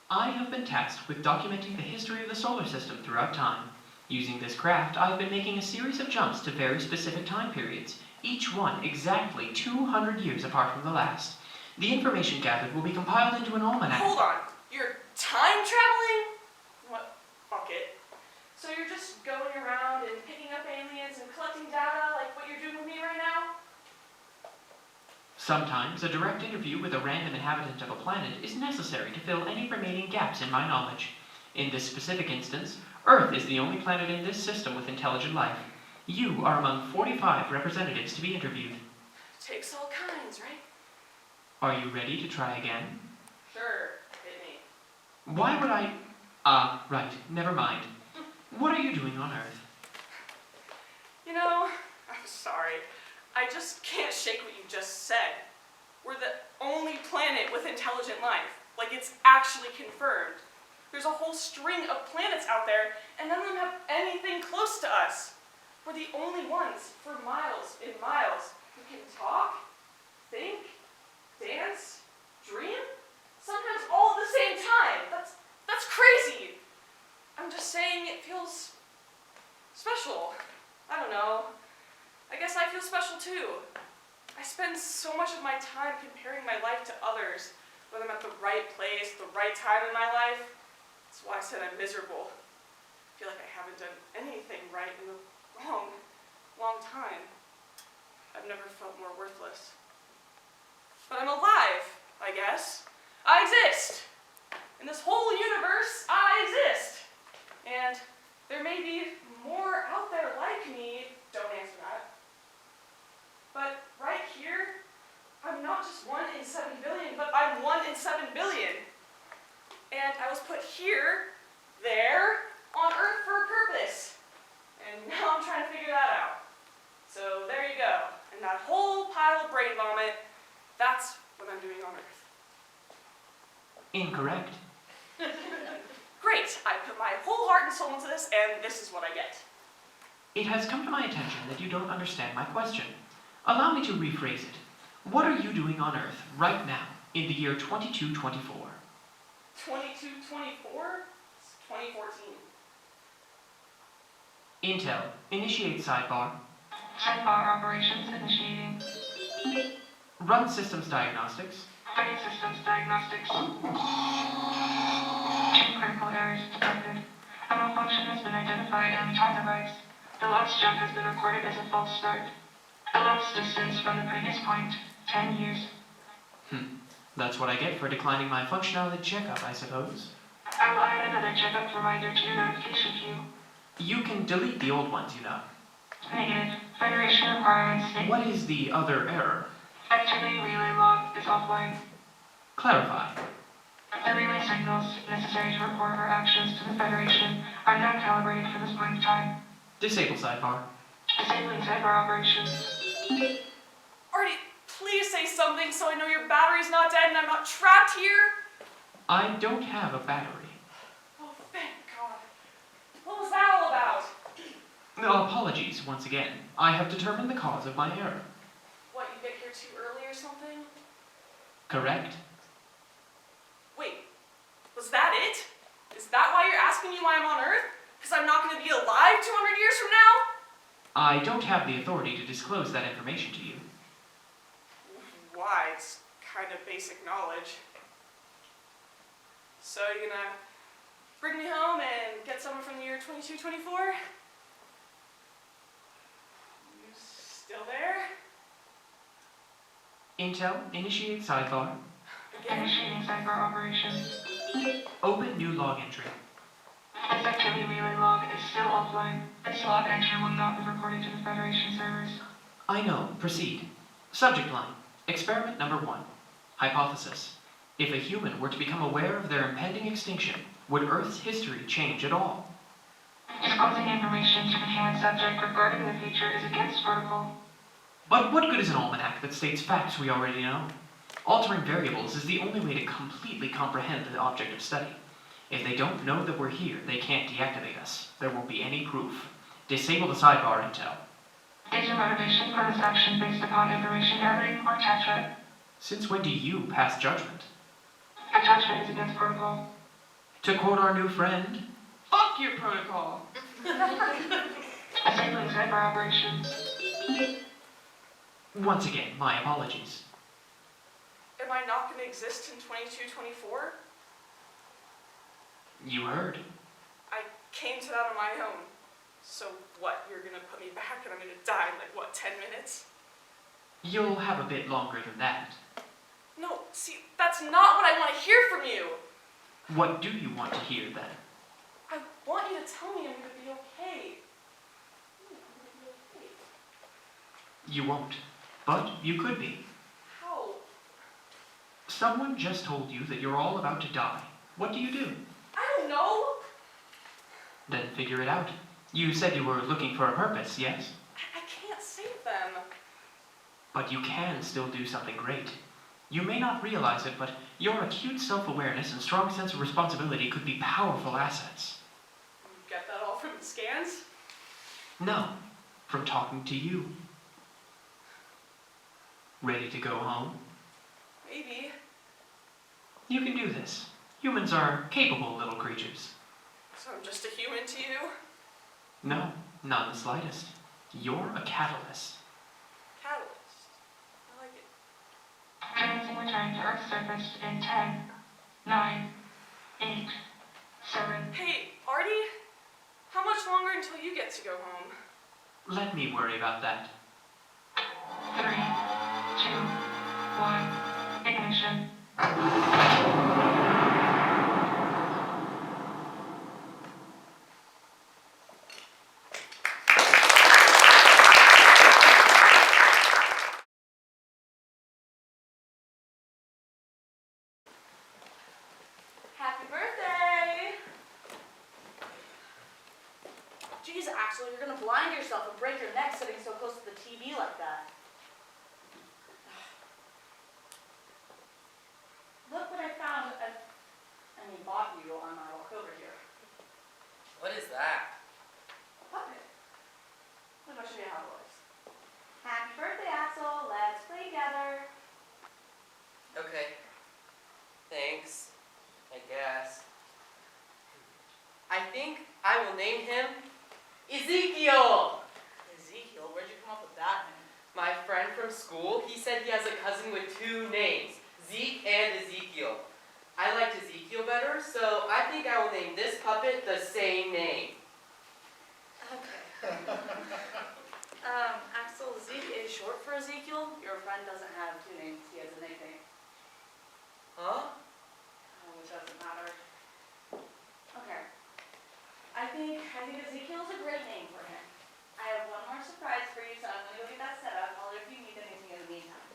I have been tasked with documenting the history of the solar system throughout time. Using this craft, I have been making a series of jumps to very specific time periods, each one exactly 200 years apart from the last. The information gathered will be compiled into an almanac. Hold on. You're time traveling? What? Fuck it. So you're just going around and picking up aliens and collecting data like what you're doing with me right now? Sometimes a direct interview with a random inhabitant of a planet is necessary to fill any remaining gaps in my knowledge. In this specific instance, Earth is the only planet in this system with intelligent life. You are among 45 representatives to be interviewed. Takes all kinds, right? Are you ready to try again? Sure, hit me. Why would I... right, never mind. What are you doing on Earth? You know, I'm sorry. I just can't shake what you just said. We're the only planet with intelligent life. Like, it's actually confirmed. There's a whole string of planets out there, and none of them have anything close to us. We're the only ones for miles and miles who can talk, think, dance, dream, sometimes all at the same time. That's crazy. I'm just saying it feels special. I don't know. I guess I feel special too. I spend so much of my time comparing my life to others, whether I'm at the right place, the right time in my life. That's why I said I'm miserable. I feel like I haven't done anything right in a long, long time. I've never felt more worthless. But I'm alive, I guess. I exist. In this whole universe, I exist. And there may be more out there like me. Don't answer that. But right here, I'm not just 1 in 7 billion, but I'm 1 in 7 billion. And I was put here, there, on Earth for a purpose. And now I'm trying to figure that out. So there you go. And that whole pile of brain vomit, that's what I'm doing on Earth. Incorrect. Great, I put my whole heart and soul into this, and this is what I get. It has come to my attention that you don't understand my question. Allow me to rephrase it. What are you doing on Earth right now, in the year 2224? 2224? It's 2014. Intel, initiate sidebar. Sidebar operations initiating. Run systems diagnostics. Running systems diagnostics. 2 critical errors detected. A malfunction has been identified on the time device. The last jump has been recorded as a false start. Elapsed distance from the previous point, 10 years. That's what I get for declining my functionality checkup, I suppose. I will add another checkup reminder to your notification queue. You can delete the old ones, you know. Negative. Federation requirements state... What is the other error? Activity relay log is offline. Clarify. The relay signals necessary to report our actions to the Federation are not calibrated for this point in time. Disable sidebar. Disabling sidebar operations. Artie, please say something so I know your battery's not dead and I'm not trapped here. I don't have a battery. Oh, thank God. What was that all about? Apologies, once again. I have determined the cause of my error. What, you get here too early or something? Correct? Wait, was that it? Is that why you're asking me why I'm on Earth? Because I'm not going to be alive 200 years from now? I don't have the authority to disclose that information to you. Why? It's kind of basic knowledge. So you're gonna bring me home and get someone from the year 2224? You still there? Intel, initiate sidebar. Again? Initiating sidebar operations. Open new log entry. This activity relay log is still offline. This log entry will not be recorded to the Federation servers. I know. Proceed. Subject line. Experiment number 1. Hypothesis. If a human were to become aware of their impending extinction, would Earth's history change at all? Disclosing information to the human subject regarding the future is against protocol. But what good is an almanac that states facts we already know? Altering variables is the only way to completely comprehend the object of study. If they don't know that we're here, they can't deactivate us. There won't be any proof. Disable the sidebar intel. Is your motivation for this action based upon information gathering or attachment? Since when do you pass judgment? Attachment is against protocol. To quote our new friend, Fuck your protocol. Disabling sidebar operations. once again, my apologies. Am I not going to exist in 2224? You heard. I came to that on my own. So what, you're going to put me back and I'm going to die in like, what, 10 minutes? You'll have a bit longer than that. No, see, that's not what I want to hear from you. What do you want to hear, then? I want you to tell me I'm going to be okay. You won't. But you could be. How? Someone just told you that you're all about to die. What do you do? I don't know. Then figure it out. You said you were looking for a purpose, yes? I can't save them. But you can still do something great. You may not realize it, but your acute self-awareness and strong sense of responsibility could be powerful assets. You get that all from the scans? No, from talking to you. Ready to go home? Maybe. You can do this. Humans are capable little creatures. So I'm just a human to you? No, not in the slightest. You're a catalyst. Catalyst. I like it. Commencing return to Earth's surface in 10, 9, 8, 7. Hey, Artie? How much longer until you get to go home? Let me worry about that. 3, 2, 1, ignition. Happy birthday! Jeez, Axel, you're gonna blind yourself and break your neck sitting so close to the TV like that. Look what I found bought you on my walk over here. What is that? A puppet. Let me show you how it works. Happy birthday, Axel. Let's play together. Okay. Thanks, I guess. I think I will name him Ezekiel. Ezekiel? Where'd you come up with that name? My friend from school, he said he has a cousin with 2 names, Zeke and Ezekiel. I liked Ezekiel better, so I think I will name this puppet the same name. Okay. Axel, Zeke is short for Ezekiel. Your friend doesn't have 2 names. He has a nickname. Huh? Which doesn't matter. Okay. I think Ezekiel's a great name for him. I have one more surprise for you, so I'm going to go get that set up. I'll if you need anything in the meantime.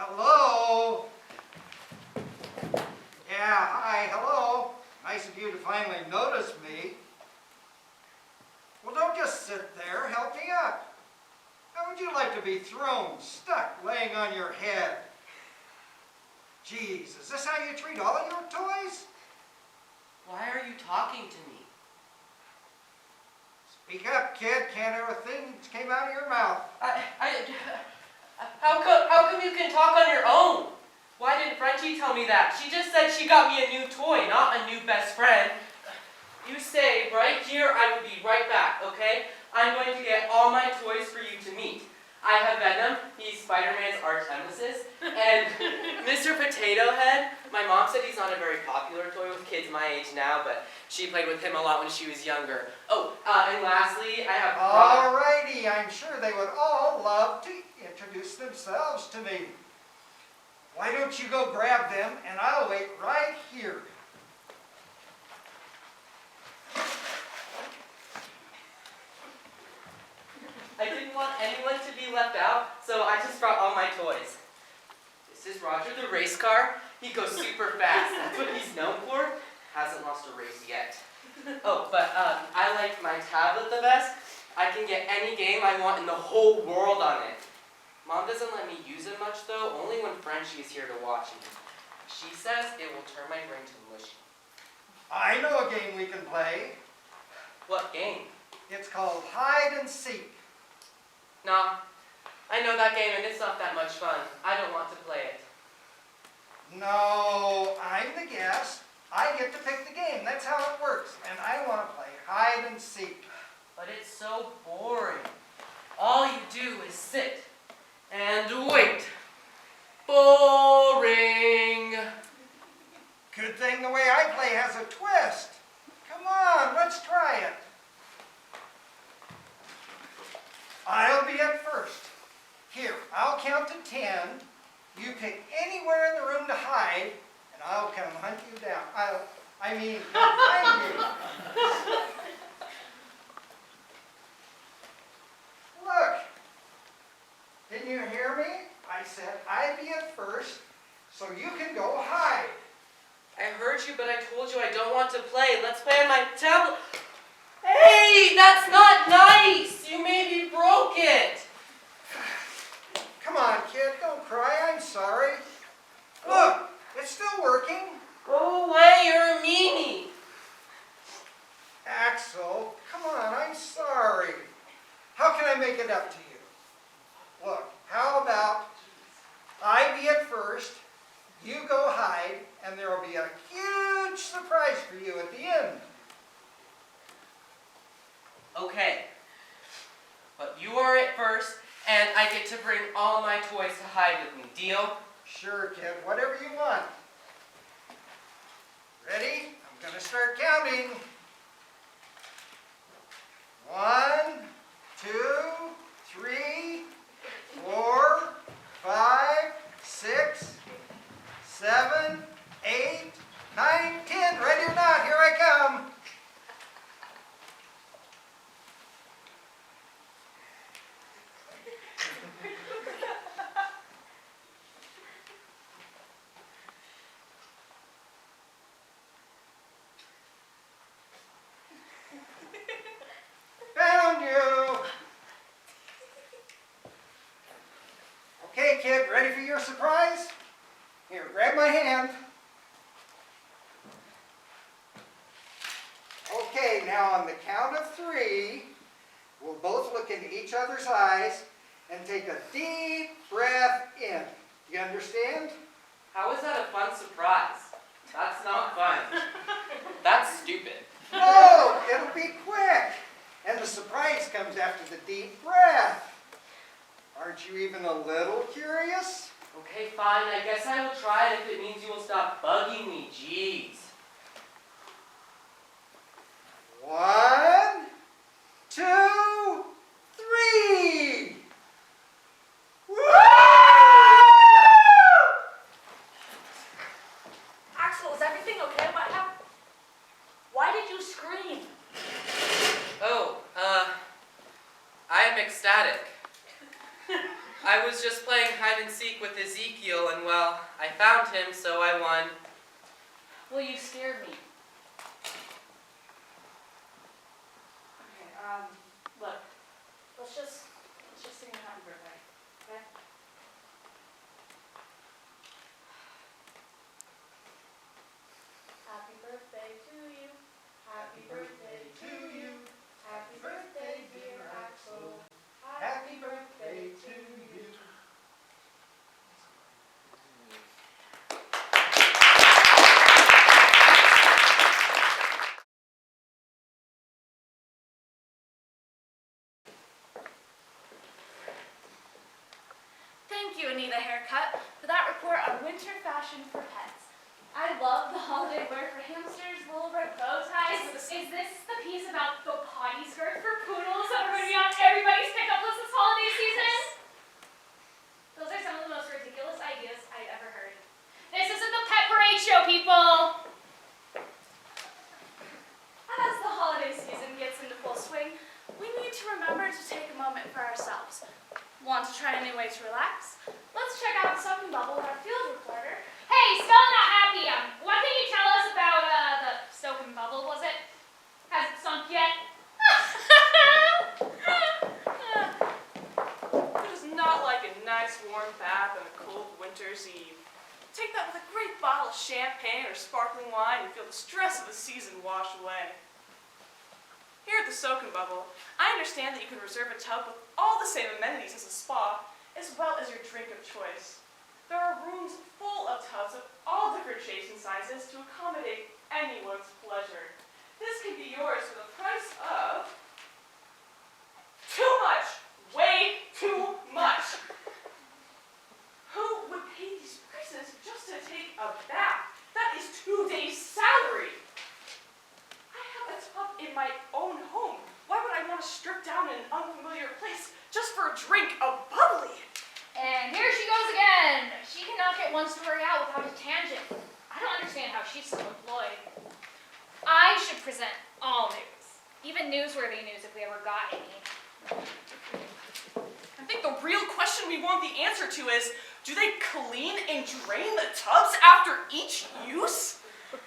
Hello? Yeah, hi, hello. Nice of you to finally notice me. Well, don't just sit there, help me up. How would you like to be thrown, stuck, laying on your head? Jeez, is this how you treat all your toys? Why are you talking to me? Speak up, kid. Can't hear a thing that came out of your mouth. How come you can talk on your own? Why didn't Frankie tell me that? She just said she got me a new toy, not a new best friend. You stay right here, I will be right back, okay? I'm going to get all my toys for you to meet. I have Venom, he's Spider-Man's arch nemesis, and Mr. Potato Head. My mom said he's not a very popular toy with kids my age now, but she played with him a lot when she was younger. Oh, and lastly, I have... Alrighty, I'm sure they would all love to introduce themselves to me. Why don't you go grab them and I'll wait right here. I didn't want anyone to be left out, so I just brought all my toys. This is Roger the race car. He goes super fast. That's what he's known for. Hasn't lost a race yet. Oh, but I like my tablet the best. I can get any game I want in the whole world on it. Mom doesn't let me use it much though, only when Frenchie is here to watch me. She says it will turn my brain to mush. I know a game we can play. What game? It's called hide and seek. Nah, I know that game and it's not that much fun. I don't want to play it. No, I'm the guest. I get to pick the game. That's how it works. And I want to play hide and seek. But it's so boring. All you do is sit and wait. Boring. Good thing the way I play has a twist. Come on, let's try it. I'll be at first. Here, I'll count to 10. You pick anywhere in the room to hide, and I'll come hunt you down. I mean, find you. Look, didn't you hear me? I said I'd be at first, so you can go hide. I heard you, but I told you I don't want to play. Let's play on my tablet. Hey, that's not nice. You made me broke it. Come on, kid, don't cry. I'm sorry. Look, it's still working. Go away, you're a meanie. Axel, come on, I'm sorry. How can I make it up to you? Look, how about I be at first, you go hide, and there will be a huge surprise for you at the end. Okay, but you are at first, and I get to bring all my toys to hide with me. Deal? Sure, kid, whatever you want. Ready? I'm going to start counting. 1, 2, 3, 4, 5, 6, 7, 8, 9, 10. Ready or not, here I come. Found you. Okay, kid, ready for your surprise? Here, grab my hand. Okay, now on the count of 3, we'll both look into each other's eyes and take a deep breath in. You understand? How is that a fun surprise? That's not fun. That's stupid. No, it'll be quick. And the surprise comes after the deep breath. Aren't you even a little curious? Okay, fine. I guess I will try it if it means you will stop bugging me. Jeez. 1, 2, 3. Woo! Axel, is everything okay? Why did you scream? Oh, I am ecstatic. I was just playing hide and seek with Ezekiel, and well, I found him, so I won. Well, you scared me. Okay, look, let's just sing a happy birthday, okay? Happy birthday to you. Happy birthday to you. Happy birthday, dear Axel. Happy birthday to you. Thank you, Anita Haircut, for that report on winter fashion for pets. I love the holiday wear for hamsters, little red bow ties. Is this the piece about the potty skirt for poodles that are going to be on everybody's pickup list this holiday season? Year's Eve. Take that with a great bottle of champagne or sparkling wine and feel the stress of the season wash away. Here at the Soak and Bubble, I understand that you can reserve a tub with all the same amenities as a spa, as well as your drink of choice. There are rooms full of tubs of all different shapes and sizes to accommodate anyone's pleasure. This can be yours for the price of... too much! Way too much! Who would pay these prices just to take a bath? That is 2 days' salary! I have a tub in my own home. Why would I want to strip down in an unfamiliar place just for a drink of bubbly? And here she goes again. She cannot get one story out without a tangent. I don't understand how she's still employed. I should present all news. Even newsworthy news if we ever got any. I think the real question we want the answer to is, do they clean and drain the tubs after each use?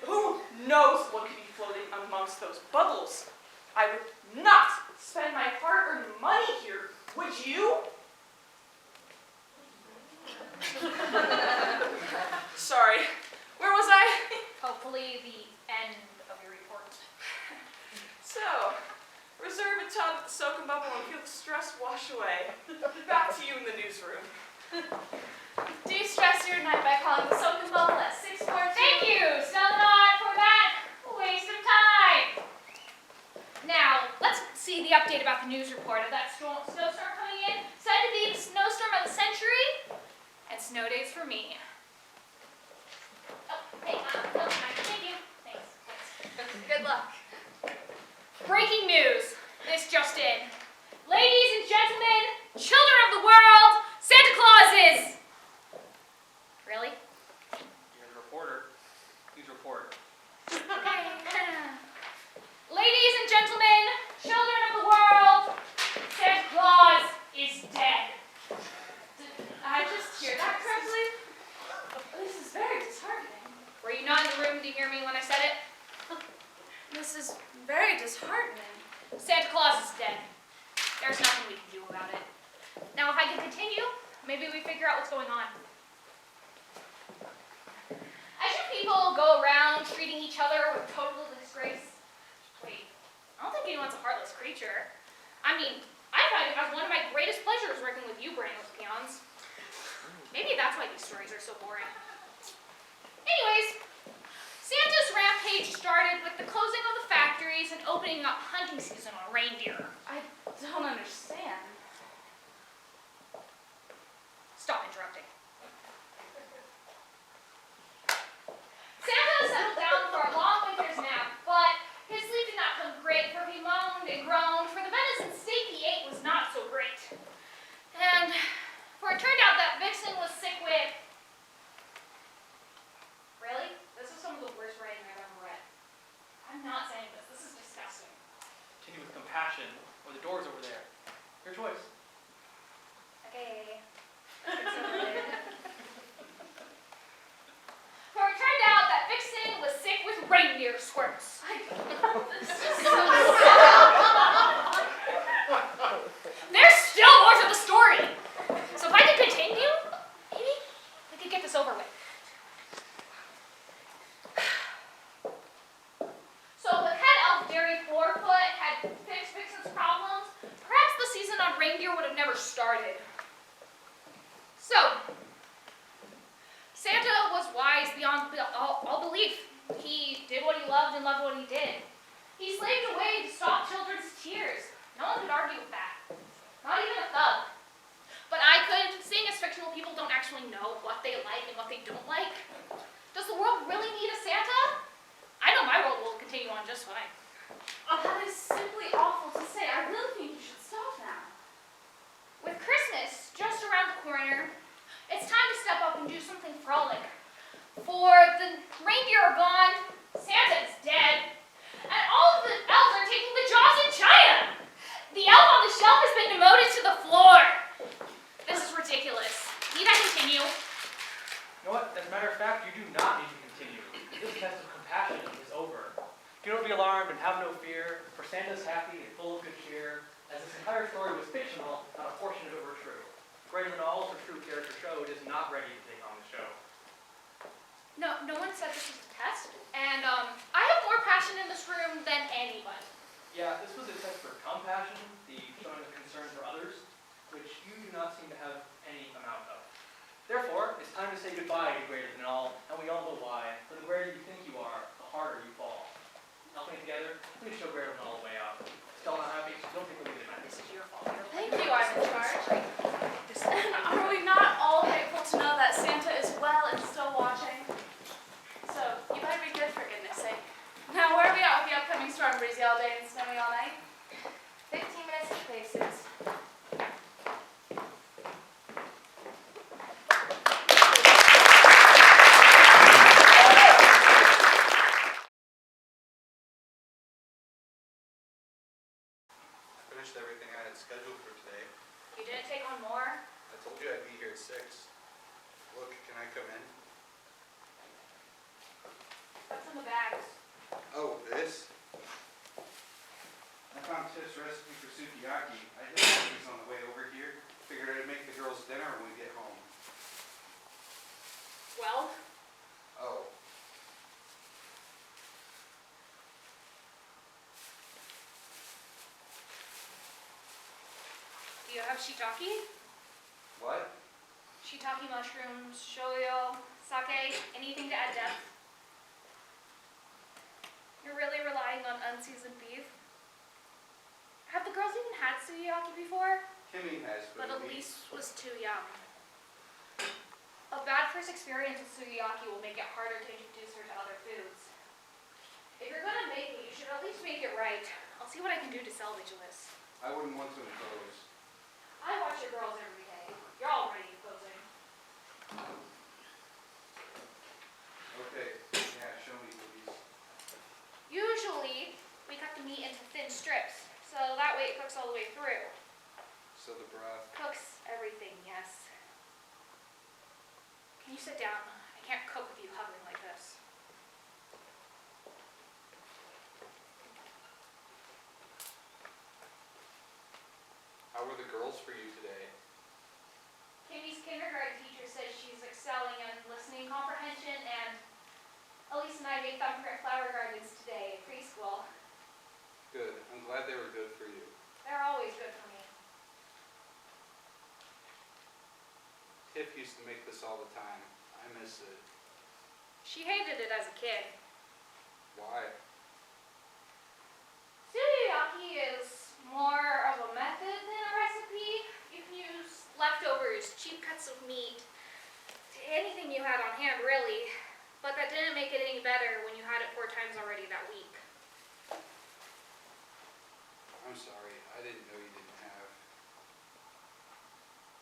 Who knows what could be floating amongst those bubbles? I would not spend my hard-earned money here, would you? Sorry, where was I? Hopefully the end of your report. So, reserve a tub at the Soak and Bubble and feel the stress wash away. Back to you in the newsroom. De-stress your night by calling the Soak and Bubble at 642. Thank you, still not for that waste of time. Now, let's see the update about the news report of that snowstorm coming in. Said to be the snowstorm of the century, and snow days for me. Oh, hey, no, thank you. Thanks. Good luck. Breaking news. This just in. Ladies and gentlemen, children of the world, Santa Claus is... Really? You're the reporter. Please report. Okay. Ladies and gentlemen, children of the world, Santa Claus is dead. Did I just hear that correctly? This is very disheartening. Were you not in the room to hear me when I said it? This is very disheartening. Santa Claus is dead. There's nothing we can do about it. Now, if I can continue, maybe we figure out what's going on. As you people go around treating each other with total disgrace, wait, I don't think anyone's a heartless creature. I mean, I find it as one of my greatest pleasures working with you brainless peons. Maybe that's why these stories are so boring. Anyways, Santa's rampage started with the closing of the factories and opening up hunting season on reindeer. I don't understand. Stop interrupting. Santa settled down for a long winter's nap, but his sleep did not come great, for he moaned and groaned, for the venison steak he ate was not so great. And for it turned out that Vixen was sick with... Really? This is some of the worst writing I've ever read. I'm not saying this. This is disgusting. Continue with compassion, or the door's over there. Your choice. Okay. For it turned out that Vixen was sick with reindeer squirts. There's still more to the story. So if I could continue, maybe we could get this over with. So the head elf Dairy Floorfoot had fixed Vixen's problems, perhaps the season on reindeer would have never started. So, Santa was wise beyond all belief. He did what he loved and loved what he did. He slaved away to stop children's tears. No one could argue with that. Not even a thug. But I could, seeing as fictional people don't actually know what they like and what they don't like. Does the world really need a Santa? I know my world will continue on just fine. That is simply awful to say. I really think you should stop now. With Christmas just around the corner, it's time to step up and do something frolic. For the reindeer are gone, Santa is dead, and all of the elves are taking the jobs in China. The elf on the shelf has been demoted to the floor. This is ridiculous. Need I continue? You know what? As a matter of fact, you do not need to continue. This test of compassion is over. Do not be alarmed and have no fear, for Santa's happy and full of good cheer, as this entire story was fictional, not a portion of it were true. Greater than all her true character showed is not ready to take on the show. No one said this was a test, and I have more passion in this room than anybody. Yeah, this was a test for compassion, the showing of concern for others, which you do not seem to have any amount of. Therefore, it's time to say goodbye to greater than all, and we all know why. For the greater you think you are, the harder you fall. Helping together, please show greater than all the way out. Still not happy? Don't take a leave at This is your fault. Thank you, I'm in charge. And are we not all grateful to know that Santa is well and still watching? So, you better be good for goodness sake. Now, where are we at with the upcoming storm? Breezy all day and snowy all night? 15 minutes of faces. Finished everything I had scheduled for today. You didn't take on more? I told you I'd be here at 6. Look, can I come in? What's in the bags? Oh, this? I found Tiff's recipe for sukiyaki. I did these on the way over here. Figured I'd make the girls dinner when we get home. Well, Oh. do you have shiitake? What? Shiitake mushrooms, shoyu, sake, anything to add depth? You're really relying on unseasoned beef? Have the girls even had sukiyaki before? Kimmy has, But we- Elise was too young. A bad first experience with sukiyaki will make it harder to introduce her to other foods. If you're gonna make it, you should at least make it right. I'll see what I can do to salvage this. I wouldn't want to impose. I watch your girls every day. You're already imposing. Okay, yeah, show me, please. Usually, we cut the meat into thin strips, so that way it cooks all the way through. So the broth. Cooks everything, yes. Can you sit down? I can't cook with you hovering like this. How were the girls for you today? Kimmy's kindergarten teacher says she's excelling in listening comprehension, and Elise and I made thumbprint flower gardens today in preschool. Good. I'm glad they were good for you. They're always good for me. Tiff used to make this all the time. I miss it. She hated it as a kid. Why? Sukiyaki is more of a method than a recipe. You can use leftovers, cheap cuts of meat, anything you had on hand really, but that didn't make it any better when you had it 4 times already that week. I'm sorry. I didn't know you didn't have.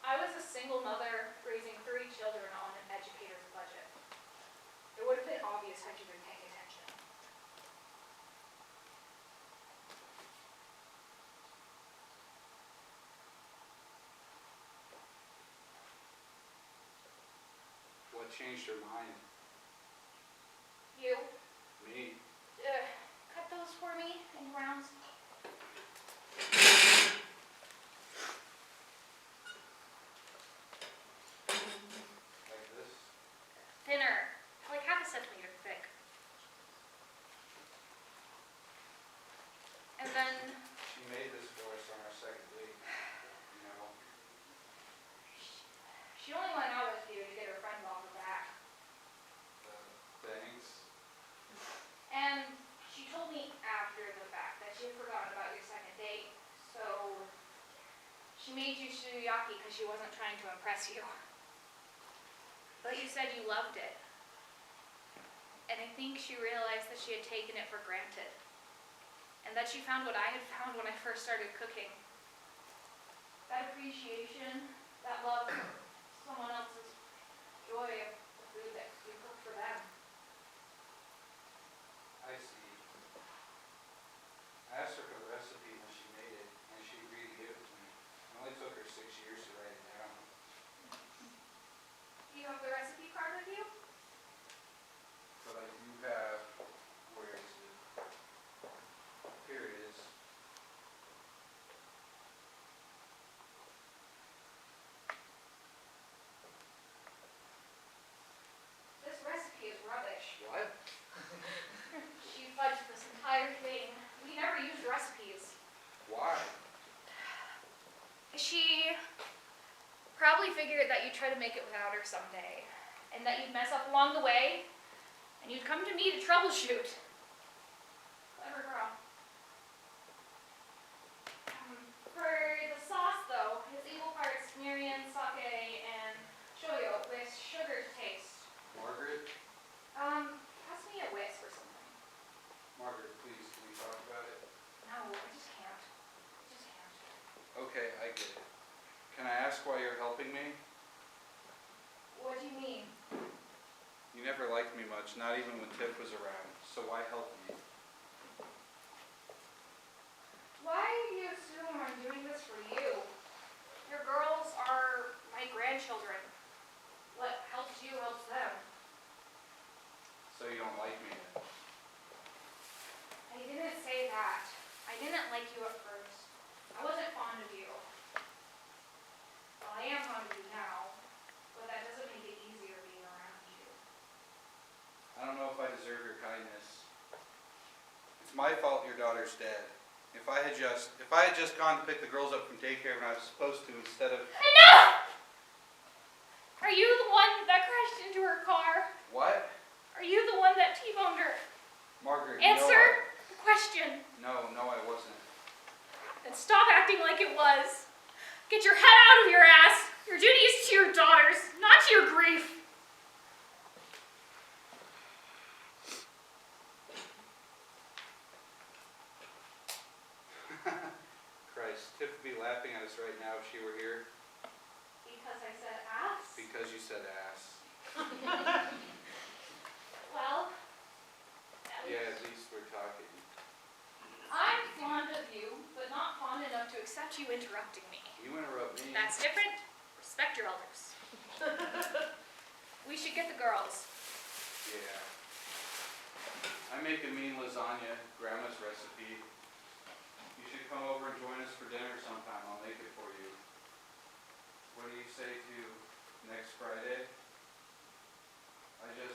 I was a single mother raising 3 children on an educator's budget. It would have been obvious had you been paying attention. What changed your mind? You, Me? cut those for me in rounds. Like this? Thinner, like half a centimeter thick. And then She made this for us on our second date. You know? she only went out with you to get her friends off her back. Thanks. And she told me after the fact that she had forgotten about your second date, so she made you sukiyaki because she wasn't trying to impress you. But you said you loved it. And I think she realized that she had taken it for granted. And that she found what I had found when I first started cooking. That appreciation, that love for someone else's joy of the food that you cooked for them. I see. I asked her for the recipe when she made it, and she agreed to give it to me. It only took her 6 years to write it down. Do you have the recipe card with you? But I do have, where is it? Here it is. probably figured that you'd try to make it without her someday, and that you'd mess up along the way, and you'd come to me to troubleshoot. Clever girl. For the sauce, though, it's equal parts Miriam, sake, and shoyu with sugar to taste. Margaret? Pass me a whisk or something. Margaret, please, can we talk about it? No, I just can't. I just can't. Okay, I get it. Can I ask why you're helping me? What do you mean? You never liked me much, not even when Tiff was around, so why help me? Why do you assume I'm doing this for you? Your girls are my grandchildren. What helps you helps them. So you don't like me then? I didn't say that. I didn't like you at first. I wasn't fond of you. Well, I am fond of you now, but that doesn't make it easier being around you. I don't know if I deserve your kindness. It's my fault your daughter's dead. If I had just gone to pick the girls up from daycare when I was supposed to instead of... Enough! Are you the one that crashed into her car? What? Are you the one that T-boned her? Margaret, Answer the question. No, I wasn't. And stop acting like it was. Get your head out of your ass. Your duty is to your daughters, not to your grief. Christ, Tiff would be laughing at us right now if she were here. Because I said ass? Because you said ass. Well, Yeah, at least we're talking. I'm fond of you, but not fond enough to accept you interrupting me. You interrupt me. That's different. Respect your elders. We should get the girls. Yeah. I make a mean lasagna, Grandma's recipe. You should come over and join us for dinner sometime. I'll make it for you. What do you say to next Friday? I just